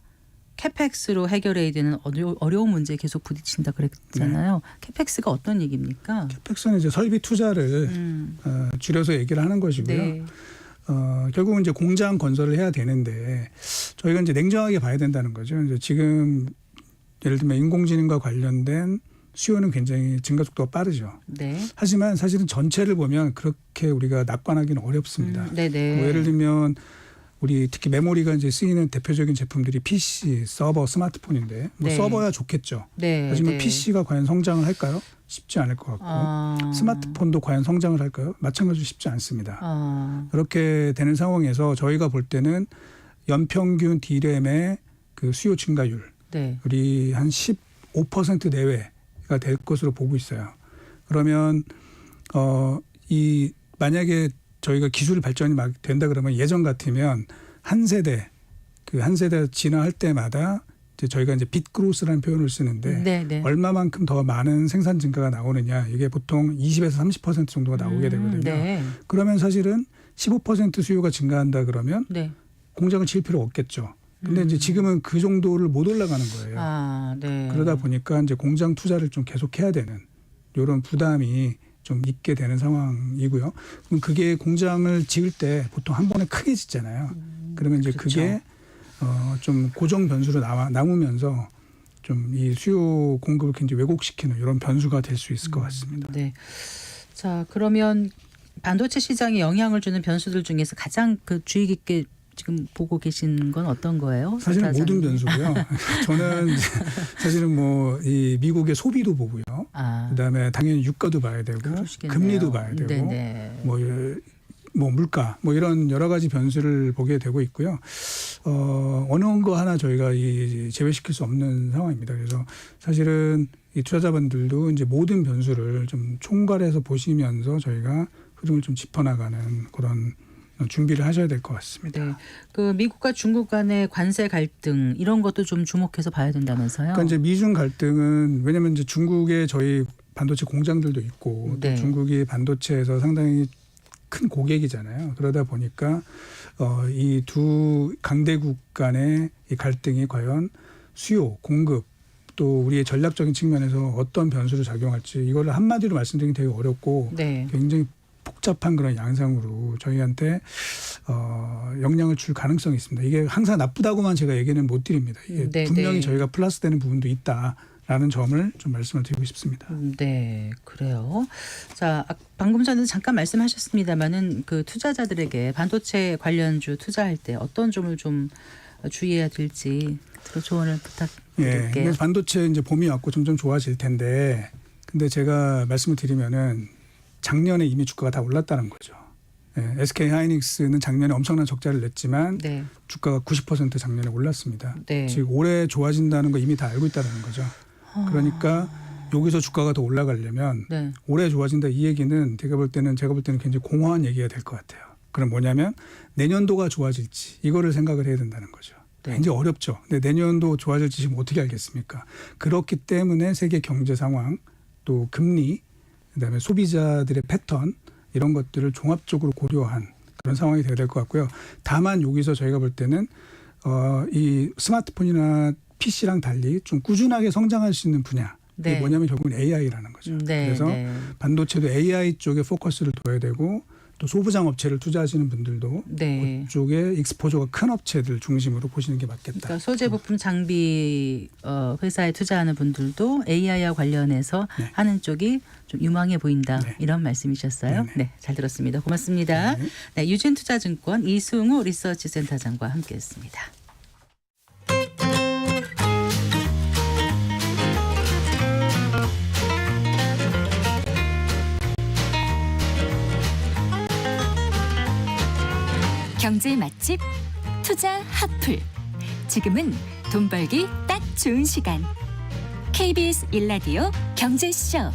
S3: 캐펙스로 해결해야 되는 어려운 문제에 계속 부딪힌다 그랬잖아요. 캐펙스가 어떤 얘기입니까?
S6: 캐펙스는 이제 설비 투자를 줄여서 얘기를 하는 것이고요.
S3: 네.
S6: 결국은 이제 공장 건설을 해야 되는데 저희가 이제 냉정하게 봐야 된다는 거죠. 이제 지금 예를 들면 인공지능과 관련된 수요는 굉장히 증가 속도가 빠르죠.
S3: 네.
S6: 하지만 사실은 전체를 보면 그렇게 우리가 낙관하기는 어렵습니다.
S3: 네네.
S6: 뭐 예를 들면 우리 특히 메모리가 이제 쓰이는 대표적인 제품들이 PC, 서버, 스마트폰인데 뭐
S3: 네.
S6: 서버야 좋겠죠.
S3: 네.
S6: 하지만
S3: 네.
S6: PC가 과연 성장을 할까요? 쉽지 않을 것 같고 스마트폰도 과연 성장을 할까요? 마찬가지로 쉽지 않습니다. 그렇게 되는 상황에서 저희가 볼 때는 연평균 D램의 그 수요 증가율
S3: 네.
S6: 우리 한 15% 내외가 될 것으로 보고 있어요. 그러면 이 만약에 저희가 기술 발전이 막 된다 그러면 예전 같으면 한 세대 진화할 때마다 이제 저희가 이제 빗 그로스라는 표현을 쓰는데
S3: 네, 네.
S6: 얼마만큼 더 많은 생산 증가가 나오느냐 이게 보통 20에서 30% 정도가 나오게 되거든요.
S3: 네.
S6: 그러면 사실은 15% 수요가 증가한다 그러면
S3: 네.
S6: 공장을 지을 필요 없겠죠. 근데 이제 지금은 그 정도를 못 올라가는 거예요.
S3: 네.
S6: 그러다 보니까 이제 공장 투자를 좀 계속해야 되는 이런 부담이 좀 있게 되는 상황이고요. 그럼 그게 공장을 지을 때 보통 한 번에 크게 짓잖아요. 그러면 이제
S3: 그렇죠.
S6: 그게 좀 고정 변수로 남으면서 좀 이 수요 공급을 굉장히 왜곡시키는 이런 변수가 될 수 있을 것 같습니다.
S3: 네. 자, 그러면 반도체 시장에 영향을 주는 변수들 중에서 가장 그 주의 깊게 지금 보고 계신 건 어떤 거예요?
S6: 사실은 모든
S3: 사장님?
S6: 변수고요. 저는 사실은 뭐 이 미국의 소비도 보고요. 그다음에 당연히 유가도 봐야 되고
S3: 그러시겠네요.
S6: 금리도 봐야 되고
S3: 네네.
S6: 뭐 물가 뭐 이런 여러 가지 변수를 보게 되고 있고요. 어느 거 하나 저희가 제외시킬 수 없는 상황입니다. 그래서 사실은 이 투자자분들도 이제 모든 변수를 좀 총괄해서 보시면서 저희가 흐름을 좀 짚어나가는 그런 준비를 하셔야 될 것 같습니다.
S3: 네. 그 미국과 중국 간의 관세 갈등 이런 것도 좀 주목해서 봐야 된다면서요?
S6: 그러니까 이제 미중 갈등은 왜냐하면 이제 중국에 저희 반도체 공장들도 있고
S3: 네.
S6: 또 중국이 반도체에서 상당히 큰 고객이잖아요. 그러다 보니까 이 두 강대국 간의 이 갈등이 과연 수요, 공급 또 우리의 전략적인 측면에서 어떤 변수를 작용할지 이걸 한마디로 말씀드리기 되게 어렵고
S3: 네.
S6: 굉장히 복잡한 그런 양상으로 저희한테 영향을 줄 가능성이 있습니다. 이게 항상 나쁘다고만 제가 얘기는 못 드립니다. 이게
S3: 네,
S6: 분명히
S3: 네.
S6: 저희가 플러스되는 부분도 있다라는 점을 좀 말씀을 드리고 싶습니다.
S3: 네, 그래요. 자, 방금 전에 잠깐 말씀하셨습니다마는 그 투자자들에게 반도체 관련주 투자할 때 어떤 점을 좀 주의해야 될지 그 조언을
S6: 예,
S3: 부탁드릴게요.
S6: 그래서 반도체 이제 봄이 왔고 점점 좋아질 텐데, 근데 제가 말씀을 드리면은 작년에 이미 주가가 다 올랐다는 거죠. 예, SK 하이닉스는 작년에 엄청난 적자를 냈지만
S3: 네.
S6: 주가가 90% 작년에 올랐습니다.
S3: 네.
S6: 즉 올해 좋아진다는 거 이미 다 알고 있다는 거죠. 그러니까 여기서 주가가 더 올라가려면
S3: 네.
S6: 올해 좋아진다 이 얘기는 제가 볼 때는 굉장히 공허한 얘기가 될 것 같아요. 그럼 뭐냐면 내년도가 좋아질지 이거를 생각을 해야 된다는 거죠.
S3: 네.
S6: 굉장히 어렵죠. 근데 내년도 좋아질지 지금 어떻게 알겠습니까? 그렇기 때문에 세계 경제 상황 또 금리 그다음에 소비자들의 패턴 이런 것들을 종합적으로 고려한 그런 상황이 돼야 될 것 같고요. 다만 여기서 저희가 볼 때는 이 스마트폰이나 PC랑 달리 좀 꾸준하게 성장할 수 있는 분야 이게
S3: 네.
S6: 뭐냐면 결국은 AI라는 거죠.
S3: 네,
S6: 그래서
S3: 네.
S6: 반도체도 AI 쪽에 포커스를 둬야 되고 또 소부장 업체를 투자하시는 분들도
S3: 네.
S6: 그쪽에 익스포저가 큰 업체들 중심으로 보시는 게 맞겠다.
S3: 그러니까 소재 부품 장비 회사에 투자하는 분들도 AI와 관련해서
S6: 네.
S3: 하는 쪽이 좀 유망해 보인다.
S6: 네.
S3: 이런 말씀이셨어요.
S6: 네네.
S3: 네, 잘 들었습니다. 고맙습니다.
S6: 네.
S3: 네, 유진투자증권 이승우 리서치센터장과 함께했습니다.
S2: 경제 맛집 투자 핫플. 지금은 돈 벌기 딱 좋은 시간. KBS 1라디오 경제쇼.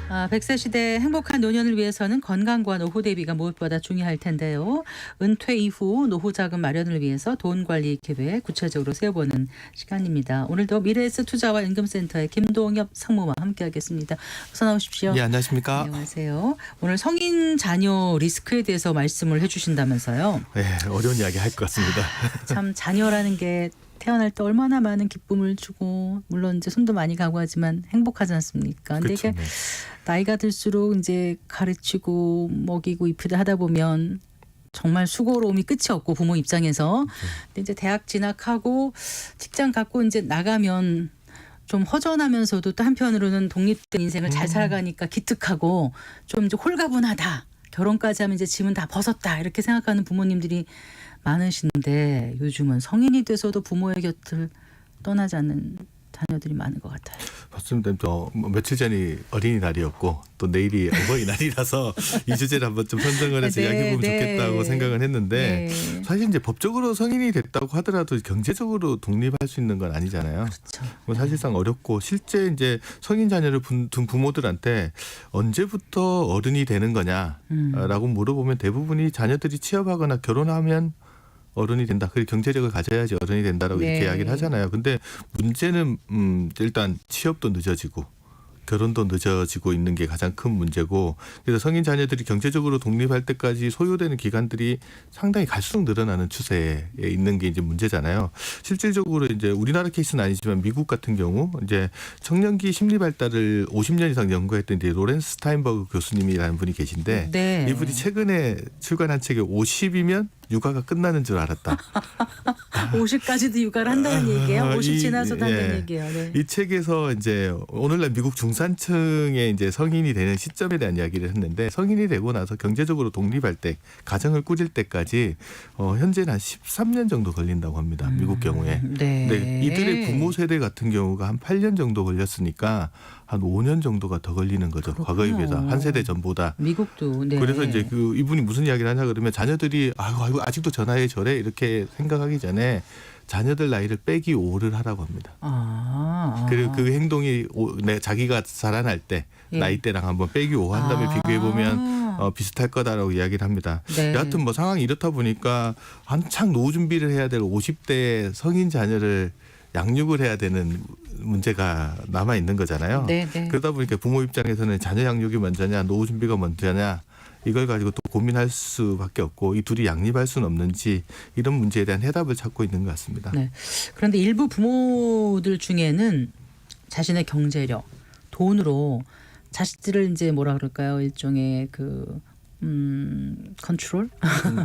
S3: 아, 100세 시대 행복한 노년을 위해서는 건강과 노후 대비가 무엇보다 중요할 텐데요. 은퇴 이후 노후 자금 마련을 위해서 돈 관리 계획 구체적으로 세워보는 시간입니다. 오늘도 미래에셋 투자와 연금센터의 김동엽 상무와 함께하겠습니다. 어서 나오십시오.
S7: 예, 안녕하십니까.
S3: 안녕하세요. 오늘 성인 자녀 리스크에 대해서 말씀을 해주신다면서요.
S7: 네, 어려운 이야기 할 것 같습니다.
S3: 참 자녀라는 게 태어날 때 얼마나 많은 기쁨을 주고 물론 이제 손도 많이 가고 하지만 행복하지 않습니까? 근데
S7: 그렇죠.
S3: 이게 나이가 들수록 이제 가르치고 먹이고 입히다 하다 보면 정말 수고로움이 끝이 없고 부모 입장에서 근데 이제 대학 진학하고 직장 갖고 이제 나가면 좀 허전하면서도 또 한편으로는 독립된 인생을 잘 살아가니까 기특하고 좀 이제 홀가분하다. 결혼까지 하면 이제 짐은 다 벗었다. 이렇게 생각하는 부모님들이 많으신데 요즘은 성인이 돼서도 부모의 곁을 떠나지 않는 자녀들이 많은 것 같아요.
S7: 맞습니다. 뭐 며칠 전이 어린이날이었고 또 내일이 어버이날이라서 이 주제를 한번 좀 선정을 해서
S3: 네,
S7: 이야기해보면
S3: 네.
S7: 좋겠다고 생각을 했는데
S3: 네.
S7: 사실 이제 법적으로 성인이 됐다고 하더라도 경제적으로 독립할 수 있는 건 아니잖아요.
S3: 그렇죠.
S7: 뭐 사실상 어렵고 실제 이제 성인 자녀를 둔 부모들한테 언제부터 어른이 되는 거냐라고 물어보면 대부분이 자녀들이 취업하거나 결혼하면 어른이 된다. 그리고 경제력을 가져야지 어른이 된다라고
S3: 네.
S7: 이렇게 이야기를 하잖아요. 근데 문제는 일단 취업도 늦어지고 결혼도 늦어지고 있는 게 가장 큰 문제고 그래서 성인 자녀들이 경제적으로 독립할 때까지 소요되는 기간들이 상당히 갈수록 늘어나는 추세에 있는 게 이제 문제잖아요. 실질적으로 이제 우리나라 케이스는 아니지만 미국 같은 경우 이제 청년기 심리 발달을 50년 이상 연구했던 이제 로렌스 스타인버그 교수님이라는 분이 계신데
S3: 네.
S7: 이분이 최근에 출간한 책에 50이면 육아가 끝나는 줄 알았다.
S3: 50까지도 육아를 한다는 얘기예요. 50 지나서도 한다는
S7: 예.
S3: 얘기예요. 네.
S7: 이 책에서 이제 오늘날 미국 중산층의 이제 성인이 되는 시점에 대한 이야기를 했는데 성인이 되고 나서 경제적으로 독립할 때 가정을 꾸릴 때까지 현재는 한 13년 정도 걸린다고 합니다. 미국 경우에.
S3: 네.
S7: 근데 이들의 부모 세대 같은 경우가 한 8년 정도 걸렸으니까 한 5년 정도가 더 걸리는 거죠. 과거에 비해서 한 세대 전보다.
S3: 미국도. 네.
S7: 그래서 이제 그 이분이 무슨 이야기를 하냐 그러면 자녀들이 아이고 아직도 전화해 저래 이렇게 생각하기 전에 자녀들 나이를 빼기 5를 하라고 합니다. 그리고 그 행동이 자기가 자라날 때
S3: 예.
S7: 나이대랑 한번 빼기 5 한 다음에 비교해 보면 비슷할 거다라고 이야기를 합니다.
S3: 네.
S7: 여하튼 뭐 상황이 이렇다 보니까 한창 노후 준비를 해야 될 50대 성인 자녀를 양육을 해야 되는 문제가 남아 있는 거잖아요.
S3: 네, 네.
S7: 그러다 보니까 부모 입장에서는 자녀 양육이 먼저냐 노후 준비가 먼저냐 이걸 가지고 또 고민할 수밖에 없고 이 둘이 양립할 수는 없는지 이런 문제에 대한 해답을 찾고 있는 것 같습니다.
S3: 네. 그런데 일부 부모들 중에는 자신의 경제력, 돈으로 자식들을 이제 뭐라 그럴까요? 일종의 그 컨트롤?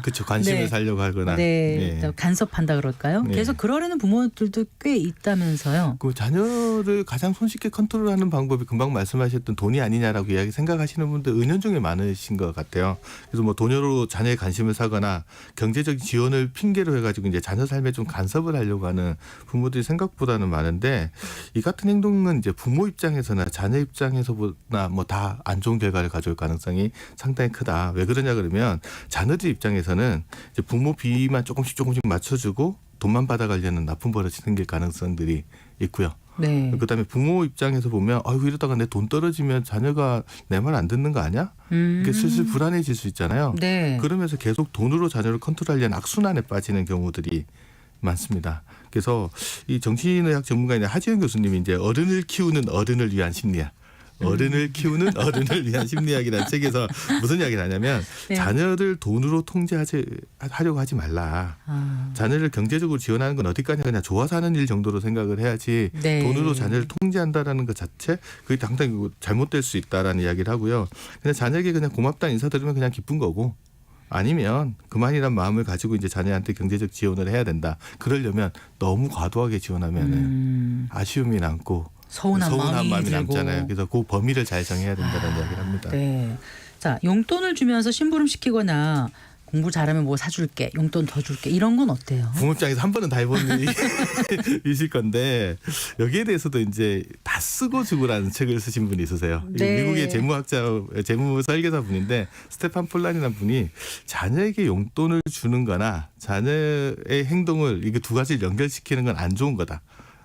S7: 그렇죠. 관심을
S3: 네.
S7: 살려고 하거나.
S3: 네.
S7: 예.
S3: 간섭한다 그럴까요?
S7: 네.
S3: 그래서 그러려는 부모들도 꽤 있다면서요.
S7: 그 자녀를 가장 손쉽게 컨트롤하는 방법이 금방 말씀하셨던 돈이 아니냐라고 이야기 생각하시는 분들 은연중에 많으신 것 같아요. 그래서 뭐 돈으로 자녀의 관심을 사거나 경제적 지원을 핑계로 해가지고 이제 자녀 삶에 좀 간섭을 하려고 하는 부모들이 생각보다는 많은데 이 같은 행동은 이제 부모 입장에서나 자녀 입장에서보다 뭐 다 안 좋은 결과를 가져올 가능성이 상당히 크다. 왜 그러냐 그러면 자녀들 입장에서는 이제 부모 비만 조금씩 맞춰주고 돈만 받아가려는 나쁜 버릇이 생길 가능성들이 있고요.
S3: 네.
S7: 그다음에 부모 입장에서 보면 아이고 이러다가 내 돈 떨어지면 자녀가 내 말 안 듣는 거 아니야? 이게 슬슬 불안해질 수 있잖아요.
S3: 네.
S7: 그러면서 계속 돈으로 자녀를 컨트롤하려는 악순환에 빠지는 경우들이 많습니다. 그래서 이 정신의학 전문가인 하지영 교수님이 이제 어른을 키우는 어른을 위한 심리학. 어른을 키우는 어른을 위한 심리학이라는 책에서 무슨 이야기를 하냐면
S3: 네.
S7: 자녀들 돈으로 통제하려고 하지 말라. 자녀를 경제적으로 지원하는 건 어디까지 그냥 좋아서 하는 일 정도로 생각을 해야지
S3: 네.
S7: 돈으로 자녀를 통제한다라는 것 자체 그게 당당히 잘못될 수 있다라는 이야기를 하고요. 그냥 자녀에게 그냥 고맙다는 인사 드리면 그냥 기쁜 거고 아니면 그만이란 마음을 가지고 이제 자녀한테 경제적 지원을 해야 된다. 그러려면 너무 과도하게 지원하면 아쉬움이 남고
S3: 서운한 마음이 들고.
S7: 남잖아요. 그래서 그 범위를 잘 정해야 된다는 이야기를 합니다.
S3: 네. 자, 용돈을 주면서 심부름 시키거나 공부 잘하면 뭐 사줄게, 용돈 더 줄게 이런 건 어때요?
S7: 부모 입장에서 한 번은 다 해본 일이실 건데 여기에 대해서도 이제 다 쓰고 주고라는 책을 쓰신 분이 있으세요.
S3: 네.
S7: 미국의 재무 설계사 분인데 스테판 폴란이라는 분이 자녀에게 용돈을 주는 거나 자녀의 행동을 이게 두 가지를 연결시키는 건 안 좋은 거다.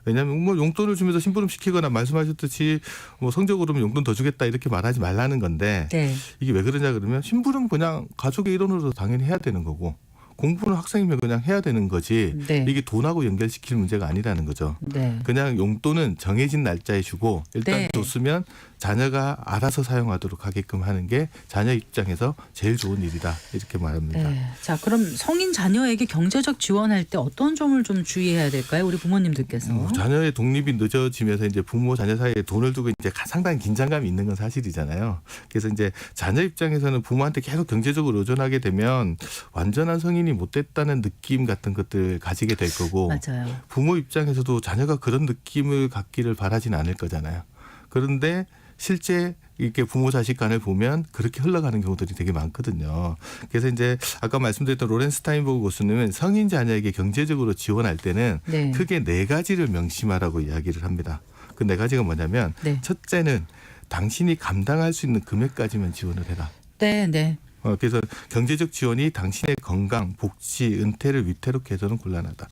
S7: 왜냐하면 뭐 용돈을 주면서 심부름 시키거나 말씀하셨듯이 뭐 성적 오르면 용돈 더 주겠다 이렇게 말하지 말라는 건데
S3: 네.
S7: 이게 왜 그러냐 그러면 심부름 그냥 가족의 일원으로 당연히 해야 되는 거고 공부는 학생이면 그냥 해야 되는 거지
S3: 네.
S7: 이게 돈하고 연결시킬 문제가 아니라는 거죠.
S3: 네.
S7: 그냥 용돈은 정해진 날짜에 주고 일단
S3: 네.
S7: 줬으면 자녀가 알아서 사용하도록 하게끔 하는 게 자녀 입장에서 제일 좋은 일이다 이렇게 말합니다.
S3: 네. 자, 그럼 성인 자녀에게 경제적 지원할 때 어떤 점을 좀 주의해야 될까요? 우리 부모님들께서.
S7: 자녀의 독립이 늦어지면서 이제 부모 자녀 사이에 돈을 두고 이제 상당히 긴장감이 있는 건 사실이잖아요. 그래서 이제 자녀 입장에서는 부모한테 계속 경제적으로 의존하게 되면 완전한 성인이 성인이 못 됐다는 느낌 같은 것들 가지게 될 거고
S3: 맞아요.
S7: 부모 입장에서도 자녀가 그런 느낌을 갖기를 바라진 않을 거잖아요. 그런데 실제 이렇게 부모 자식 간을 보면 그렇게 흘러가는 경우들이 되게 많거든요. 그래서 이제 아까 말씀드렸던 로렌스 스타인버그 교수님은 성인 자녀에게 경제적으로 지원할 때는
S3: 네.
S7: 크게 4가지를 명심하라고 이야기를 합니다. 그 4가지가 뭐냐면
S3: 네.
S7: 첫째는 당신이 감당할 수 있는 금액까지만 지원을 해라.
S3: 네, 네.
S7: 그래서 경제적 지원이 당신의 건강, 복지, 은퇴를 위태롭게 해서는 곤란하다.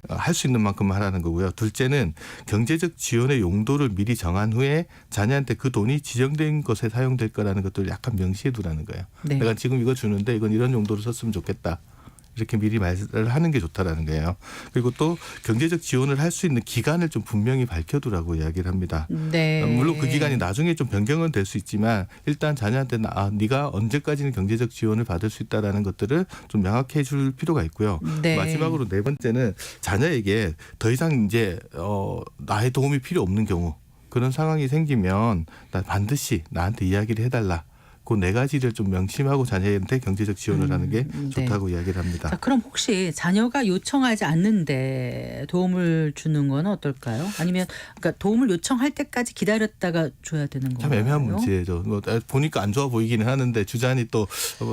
S7: 할 수 있는 만큼 하라는 거고요. 둘째는 경제적 지원의 용도를 미리 정한 후에 자녀한테 그 돈이 지정된 것에 사용될 거라는 것들을 약간 명시해 두라는 거예요.
S3: 네.
S7: 내가 지금 이거 주는데 이건 이런 용도로 썼으면 좋겠다. 이렇게 미리 말을 하는 게 좋다라는 거예요. 그리고 또 경제적 지원을 할 수 있는 기간을 좀 분명히 밝혀두라고 이야기를 합니다.
S3: 네.
S7: 물론 그 기간이 나중에 좀 변경은 될 수 있지만 일단 자녀한테는 네가 언제까지는 경제적 지원을 받을 수 있다라는 것들을 좀 명확히 해줄 필요가 있고요.
S3: 네.
S7: 마지막으로 4번째는 자녀에게 더 이상 이제 나의 도움이 필요 없는 경우 그런 상황이 생기면 반드시 나한테 이야기를 해달라. 그 4가지를 좀 명심하고 자녀한테 경제적 지원을 하는 게 좋다고 이야기를 합니다.
S3: 자, 그럼 혹시 자녀가 요청하지 않는데 도움을 주는 건 어떨까요? 아니면 그러니까 도움을 요청할 때까지 기다렸다가 줘야 되는 건가요?
S7: 참 애매한 문제죠. 보니까 안 좋아 보이기는 하는데 주자니 또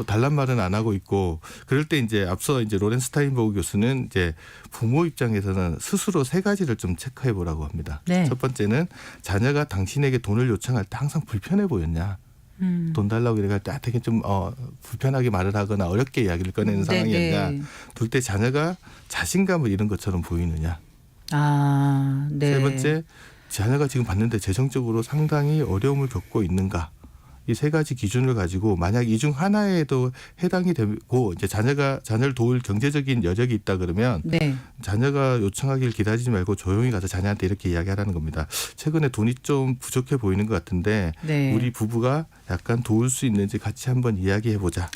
S7: 달란 말은 안 하고 있고 그럴 때 이제 앞서 이제 로렌스 스타인버그 교수는 이제 부모 입장에서는 스스로 3가지를 좀 체크해 보라고 합니다.
S3: 네.
S7: 첫 번째는 자녀가 당신에게 돈을 요청할 때 항상 불편해 보였냐? 돈 달라고 이래갈 때 되게 좀 불편하게 말을 하거나 어렵게 이야기를 꺼내는 상황이었냐.
S3: 네.
S7: 둘째 자녀가 자신감을 잃은 것처럼 보이느냐.
S3: 아, 네.
S7: 3번째 자녀가 지금 봤는데 재정적으로 상당히 어려움을 겪고 있는가. 이 3가지 기준을 가지고 만약 이 중 하나에도 해당이 되고 이제 자녀를 도울 경제적인 여력이 있다 그러면
S3: 네.
S7: 자녀가 요청하길 기다리지 말고 조용히 가서 자녀한테 이렇게 이야기하라는 겁니다. 최근에 돈이 좀 부족해 보이는 것 같은데
S3: 네.
S7: 우리 부부가 약간 도울 수 있는지 같이 한번 이야기해 보자.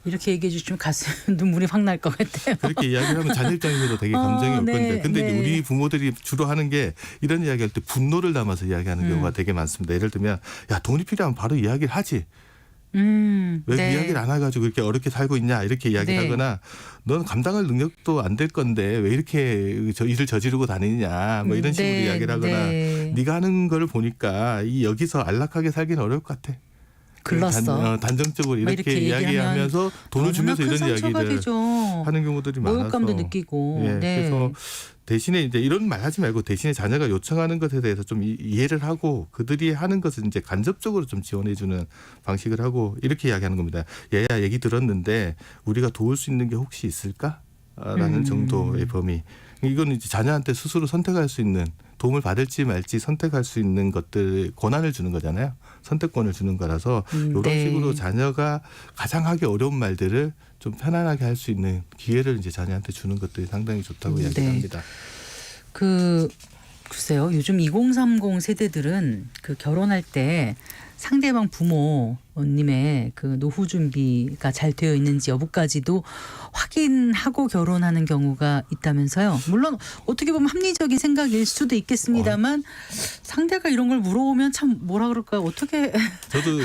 S3: 이렇게 얘기해 주시면 가슴 눈물이 확 날 것 같아요.
S7: 그렇게 이야기를 하면 자녀 입장에서도 되게 감정이 올
S3: 네,
S7: 건데 근데 이제
S3: 네.
S7: 우리 부모들이 주로 하는 게 이런 이야기할 때 분노를 담아서 이야기하는 경우가 되게 많습니다. 예를 들면 야 돈이 필요하면 바로 이야기를 하지. 왜
S3: 네.
S7: 이야기를 안 해가지고 이렇게 어렵게 살고 있냐 이렇게 이야기를
S3: 네.
S7: 하거나 넌 감당할 능력도 안 될 건데 왜 이렇게 일을 저지르고 다니냐 뭐 이런 식으로
S3: 네,
S7: 이야기를 하거나
S3: 네.
S7: 네가 하는 걸 보니까 여기서 안락하게 살기는 어려울 것 같아.
S3: 글렀어.
S7: 단정적으로
S3: 막
S7: 이렇게
S3: 이렇게
S7: 이야기하면서 돈을 주면서 이런 이야기를
S3: 되죠.
S7: 하는 경우들이 많아서
S3: 모욕감도 느끼고.
S7: 예,
S3: 네.
S7: 그래서 대신에 이제 이런 말 하지 말고 대신에 자녀가 요청하는 것에 대해서 좀 이해를 하고 그들이 하는 것을 이제 간접적으로 좀 지원해 주는 방식을 하고 이렇게 이야기하는 겁니다. 얘야 얘기 들었는데 우리가 도울 수 있는 게 혹시 있을까? 라는 정도의 범위. 이건 이제 자녀한테 스스로 선택할 수 있는 도움을 받을지 말지 선택할 수 있는 것들 권한을 주는 거잖아요. 선택권을 주는 거라서 이런
S3: 네.
S7: 식으로 자녀가 가장 하기 어려운 말들을 좀 편안하게 할 수 있는 기회를 이제 자녀한테 주는 것들이 상당히 좋다고
S3: 네.
S7: 이야기합니다.
S3: 글쎄요. 요즘 2030 세대들은 그 결혼할 때 상대방 부모님의 그 노후 준비가 잘 되어 있는지 여부까지도 확인하고 결혼하는 경우가 있다면서요. 물론 어떻게 보면 합리적인 생각일 수도 있겠습니다만 상대가 이런 걸 물어보면 참 뭐라 그럴까 어떻게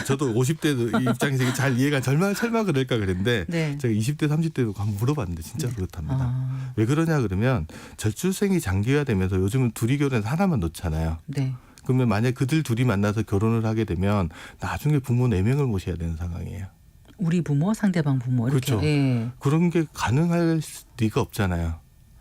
S7: 저도 50대 입장에서 이게 잘 이해가 설마 그럴까 그랬는데
S3: 네.
S7: 제가 20대 30대도 한번 물어봤는데 진짜 그렇답니다.
S3: 아,
S7: 왜 그러냐 그러면 저출생이 장기화되면서 요즘은 둘이 결혼해서 하나만 놓잖아요.
S3: 네.
S7: 그러면 만약 그들 둘이 만나서 결혼을 하게 되면 나중에 부모 4명을 모셔야 되는 상황이에요.
S3: 우리 부모, 상대방 부모 이렇게.
S7: 그렇죠.
S3: 예.
S7: 그런 게 가능할 리가 없잖아요.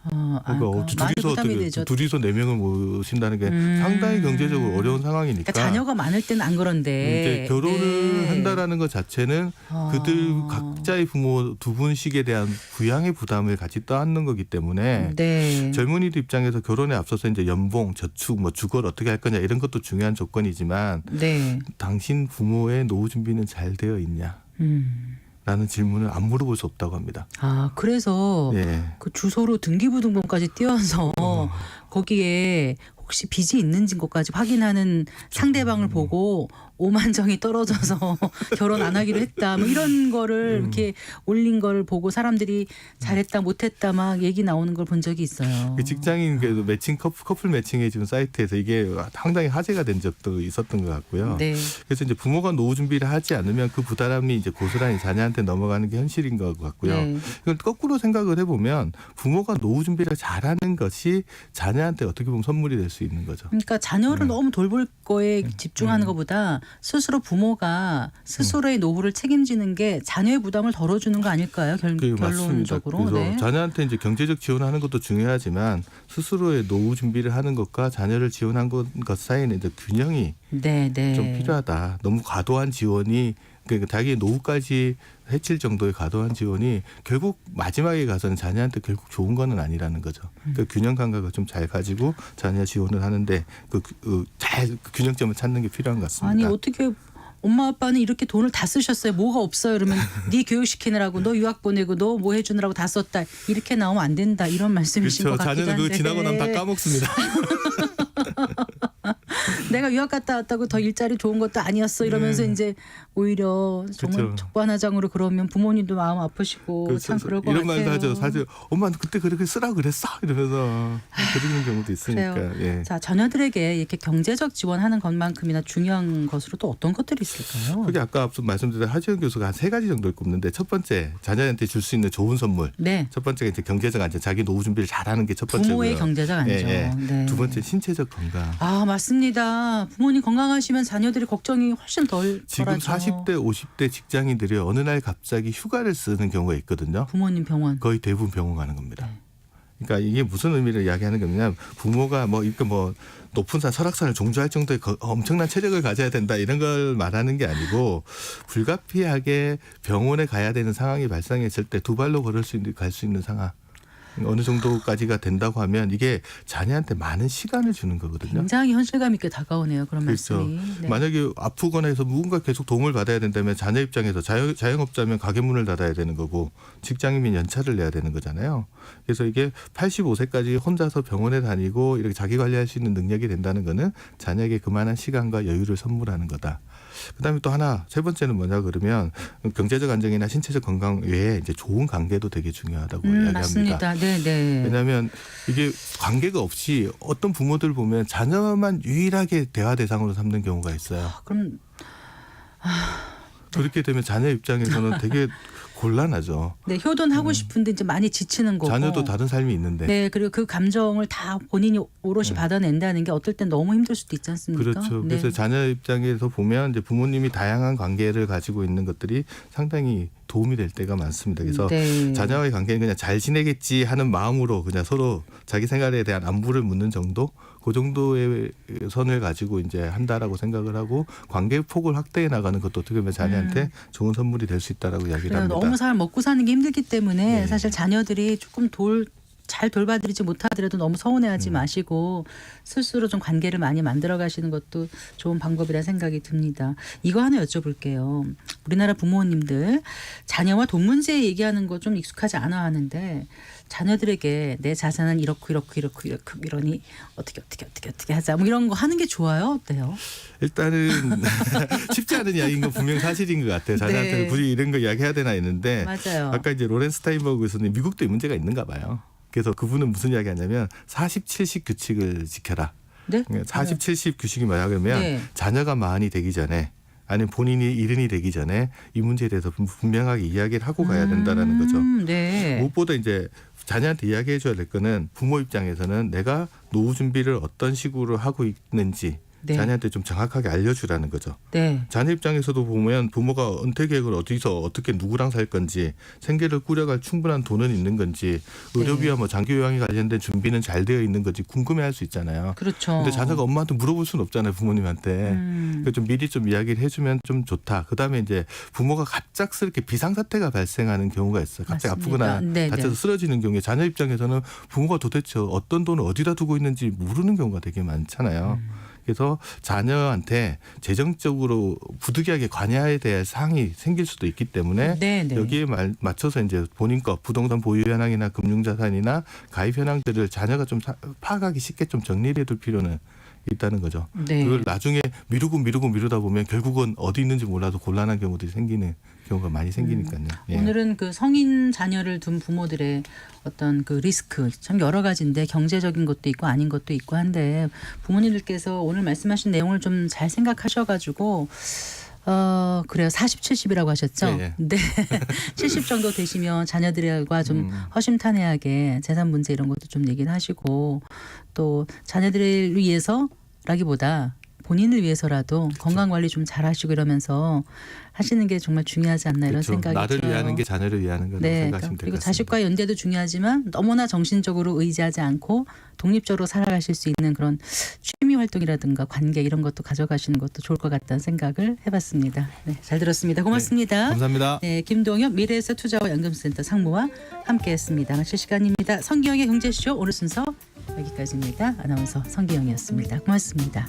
S7: 그러니까
S3: 많이 부담이 되죠.
S7: 둘이서 4명을 모신다는 게 상당히 경제적으로 어려운 상황이니까.
S3: 그러니까 자녀가 많을 때는 안 그런데
S7: 이제 결혼을
S3: 네.
S7: 한다라는 것 자체는 그들 각자의 부모 두 분씩에 대한 부양의 부담을 같이 떠안는 거기 때문에
S3: 네.
S7: 젊은이들 입장에서 결혼에 앞서서 이제 연봉, 저축, 뭐 주거를 어떻게 할 거냐 이런 것도 중요한 조건이지만
S3: 네.
S7: 당신 부모의 노후 준비는 잘 되어 있냐? 라는 질문을 안 물어볼 수 없다고 합니다.
S3: 아, 그래서
S7: 예.
S3: 그 주소로 등기부등본까지 띄워서 거기에 혹시 빚이 있는지 것까지 확인하는 상대방을 보고 오만정이 떨어져서 결혼 안 하기로 했다. 뭐 이런 거를 이렇게 올린 걸 보고 사람들이 잘했다 못했다 막 얘기 나오는 걸 본 적이 있어요.
S7: 그 직장인 그래도 매칭 커플 매칭해 주는 사이트에서 이게 상당히 화제가 된 적도 있었던 것 같고요.
S3: 네.
S7: 그래서 이제 부모가 노후 준비를 하지 않으면 그 부담이 이제 고스란히 자녀한테 넘어가는 게 현실인 것 같고요.
S3: 네.
S7: 이건 거꾸로 생각을 해보면 부모가 노후 준비를 잘하는 것이 자녀한테 어떻게 보면 선물이 될 수 있는 거죠.
S3: 그러니까 자녀를 너무 돌볼 거에 집중하는 것보다 스스로 부모가 스스로의 노후를 책임지는 게 자녀의 부담을 덜어주는 거 아닐까요?
S7: 맞습니다.
S3: 결론적으로.
S7: 그래서
S3: 네.
S7: 자녀한테 이제 경제적 지원하는 것도 중요하지만 스스로의 노후 준비를 하는 것과 자녀를 지원한 것 사이에는 이제 균형이
S3: 네, 네.
S7: 좀 필요하다. 너무 과도한 지원이 그러니까 자기의 노후까지 해칠 정도의 과도한 지원이 결국 마지막에 가서는 자녀한테 결국 좋은 거는 아니라는 거죠. 그 균형 감각을 좀 잘 가지고 자녀 지원을 하는데 그 균형점을 찾는 게 필요한 것 같습니다.
S3: 아니 어떻게 엄마 아빠는 이렇게 돈을 다 쓰셨어요. 뭐가 없어요. 그러면 네 교육시키느라고 너 유학 보내고 너 뭐 해주느라고 다 썼다. 이렇게 나오면 안 된다. 이런 말씀이신
S7: 그렇죠.
S3: 것 같기도
S7: 자녀는
S3: 한데.
S7: 그거 지나고 나면 다 까먹습니다.
S3: 내가 유학 갔다 왔다고 더 일자리 좋은 것도 아니었어 이러면서 이제 오히려 정말
S7: 그렇죠.
S3: 적반하장으로 그러면 부모님도 마음 아프시고 참 그럴 것
S7: 이런
S3: 같아요.
S7: 말도 하죠. 사실 엄마는 그때 그렇게 쓰라고 그랬어 이러면서 그러는 경우도 있으니까.
S3: 그래요.
S7: 예.
S3: 자, 자녀들에게 이렇게 경제적 지원하는 것만큼이나 중요한 것으로 또 어떤 것들이 있을까요?
S7: 그게 아까 앞서 말씀드린 하지원 교수가 한 3가지 정도를 꼽는데 첫 번째 자녀한테 줄 수 있는 좋은 선물.
S3: 네.
S7: 첫 번째가 이제 경제적 안정, 자기 노후 준비를 잘하는 게 첫 번째고요.
S3: 부모의 경제적 안정. 네.
S7: 두 번째 신체적 건강.
S3: 아, 맞습니다. 부모님 건강하시면 자녀들이 걱정이 훨씬 덜
S7: 지금
S3: 덜하죠.
S7: 40대, 50대 직장인들이 어느 날 갑자기 휴가를 쓰는 경우가 있거든요.
S3: 부모님 병원.
S7: 거의 대부분 병원 가는 겁니다. 그러니까 이게 무슨 의미를 이야기하는 거냐면 부모가 뭐 높은 산 설악산을 종주할 정도의 엄청난 체력을 가져야 된다 이런 걸 말하는 게 아니고 불가피하게 병원에 가야 되는 상황이 발생했을 때 두 발로 갈 수 있는 상황. 어느 정도까지가 된다고 하면 이게 자녀한테 많은 시간을 주는 거거든요.
S3: 굉장히 현실감 있게 다가오네요. 그런
S7: 그렇죠.
S3: 말씀이. 네.
S7: 만약에 아프거나 해서 누군가 계속 도움을 받아야 된다면 자녀 입장에서 자영업자면 가게 문을 닫아야 되는 거고 직장인이면 연차를 내야 되는 거잖아요. 그래서 이게 85세까지 혼자서 병원에 다니고 이렇게 자기 관리할 수 있는 능력이 된다는 거는 자녀에게 그만한 시간과 여유를 선물하는 거다. 그다음에 또 하나 세 번째는 뭐냐 그러면 경제적 안정이나 신체적 건강 외에 이제 좋은 관계도 되게 중요하다고 이야기합니다.
S3: 맞습니다. 네, 네.
S7: 왜냐하면 이게 관계가 없이 어떤 부모들 보면 자녀만 유일하게 대화 대상으로 삼는 경우가 있어요.
S3: 그럼
S7: 그렇게 되면 자녀 입장에서는 되게 곤란하죠.
S3: 네, 효도하고 싶은데 이제 많이 지치는 거고.
S7: 자녀도 다른 삶이 있는데.
S3: 네, 그리고 그 감정을 다 본인이 오롯이 받아낸다는 게 어떨 땐 너무 힘들 수도 있지 않습니까?
S7: 그렇죠.
S3: 네.
S7: 그래서 자녀 입장에서 보면 이제 부모님이 다양한 관계를 가지고 있는 것들이 상당히 도움이 될 때가 많습니다. 그래서
S3: 네.
S7: 자녀와의 관계는 그냥 잘 지내겠지 하는 마음으로 그냥 서로 자기 생활에 대한 안부를 묻는 정도, 그 정도의 선을 가지고 이제 한다라고 생각을 하고 관계 폭을 확대해 나가는 것도 어떻게 보면 자녀한테 좋은 선물이 될 수 있다라고 이야기를
S3: 그래요.
S7: 합니다.
S3: 너무 잘 먹고 사는 게 힘들기 때문에
S7: 네.
S3: 사실 자녀들이 조금 잘 돌봐드리지 못하더라도 너무 서운해하지 마시고 스스로 좀 관계를 많이 만들어 가시는 것도 좋은 방법이라 생각이 듭니다. 이거 하나 여쭤볼게요. 우리나라 부모님들 자녀와 돈 문제 얘기하는 거 좀 익숙하지 않아 하는데 자녀들에게 내 자산은 이렇고 이러니 어떻게 하자 뭐 이런 거 하는 게 좋아요? 어때요?
S7: 일단은 쉽지 않은 이야기인 건 분명 사실인 것 같아요. 자녀한테
S3: 네.
S7: 굳이 이런 거 이야기해야 되나 했는데
S3: 맞아요.
S7: 아까 이제 로렌스 타인버그 교수님 미국도 이 문제가 있는가 봐요. 그래서 그분은 무슨 이야기 하냐면 40-70 규칙을 지켜라.
S3: 네?
S7: 40-70 규칙이 뭐냐 그러면
S3: 네.
S7: 자녀가 만이 되기 전에 아니면 본인이 일흔이 되기 전에 이 문제에 대해서 분명하게 이야기를 하고 가야 된다라는 거죠.
S3: 네.
S7: 무엇보다 이제 자녀한테 이야기해 줘야 될 거는 부모 입장에서는 내가 노후 준비를 어떤 식으로 하고 있는지
S3: 네.
S7: 자녀한테 좀 정확하게 알려주라는 거죠.
S3: 네.
S7: 자녀 입장에서도 보면 부모가 은퇴 계획을 어디서 어떻게 누구랑 살 건지 생계를 꾸려갈 충분한 돈은 있는 건지 의료비와 뭐 장기 요양에 관련된 준비는 잘 되어 있는 건지 궁금해할 수 있잖아요.
S3: 그렇죠.
S7: 근데 자녀가 엄마한테 물어볼 수는 없잖아요, 부모님한테. 그래서 좀 미리 좀 이야기를 해주면 좀 좋다. 그다음에 이제 부모가 갑작스럽게 비상사태가 발생하는 경우가 있어요. 갑자기
S3: 맞습니다.
S7: 아프거나
S3: 네네.
S7: 다쳐서 쓰러지는 경우에 자녀 입장에서는 부모가 도대체 어떤 돈을 어디다 두고 있는지 모르는 경우가 되게 많잖아요. 그래서 자녀한테 재정적으로 부득이하게 관여해야 될 사항이 생길 수도 있기 때문에
S3: 네네.
S7: 여기에 맞춰서 이제 본인 거 부동산 보유 현황이나 금융자산이나 가입 현황들을 자녀가 좀 파악하기 쉽게 좀 정리를 해둘 필요는 있다는 거죠.
S3: 네.
S7: 그걸 나중에 미루다 보면 결국은 어디 있는지 몰라도 곤란한 경우들이 생기는 경우가 많이 생기니까요. 예.
S3: 오늘은 그 성인 자녀를 둔 부모들의 어떤 그 리스크 참 여러 가지인데 경제적인 것도 있고 아닌 것도 있고 한데 부모님들께서 오늘 말씀하신 내용을 좀 잘 생각하셔가지고 그래요. 40, 70이라고 하셨죠?
S7: 예, 예.
S3: 네. 70 정도 되시면 자녀들과 좀 허심탄회하게 재산 문제 이런 것도 좀 얘기를 하시고 또 자녀들을 위해서라기보다 본인을 위해서라도 건강 관리 좀 잘하시고 이러면서 하시는 게 정말 중요하지 않나 이런
S7: 그렇죠.
S3: 생각이
S7: 나를
S3: 들어요.
S7: 위하는 게 자녀를 위하는 거라고
S3: 네,
S7: 생각하시면 될
S3: 그리고
S7: 것 같습니다.
S3: 자식과의 연대도 중요하지만 너무나 정신적으로 의지하지 않고 독립적으로 살아가실 수 있는 그런 취미 활동이라든가 관계 이런 것도 가져가시는 것도 좋을 것 같다는 생각을 해봤습니다. 네, 잘 들었습니다. 고맙습니다.
S7: 감사합니다.
S3: 네, 김동엽 미래에셋 투자와 연금센터 상무와 함께했습니다. 마칠 시간입니다. 성기영의 경제쇼 오늘 순서 여기까지입니다. 아나운서 성기영이었습니다. 고맙습니다.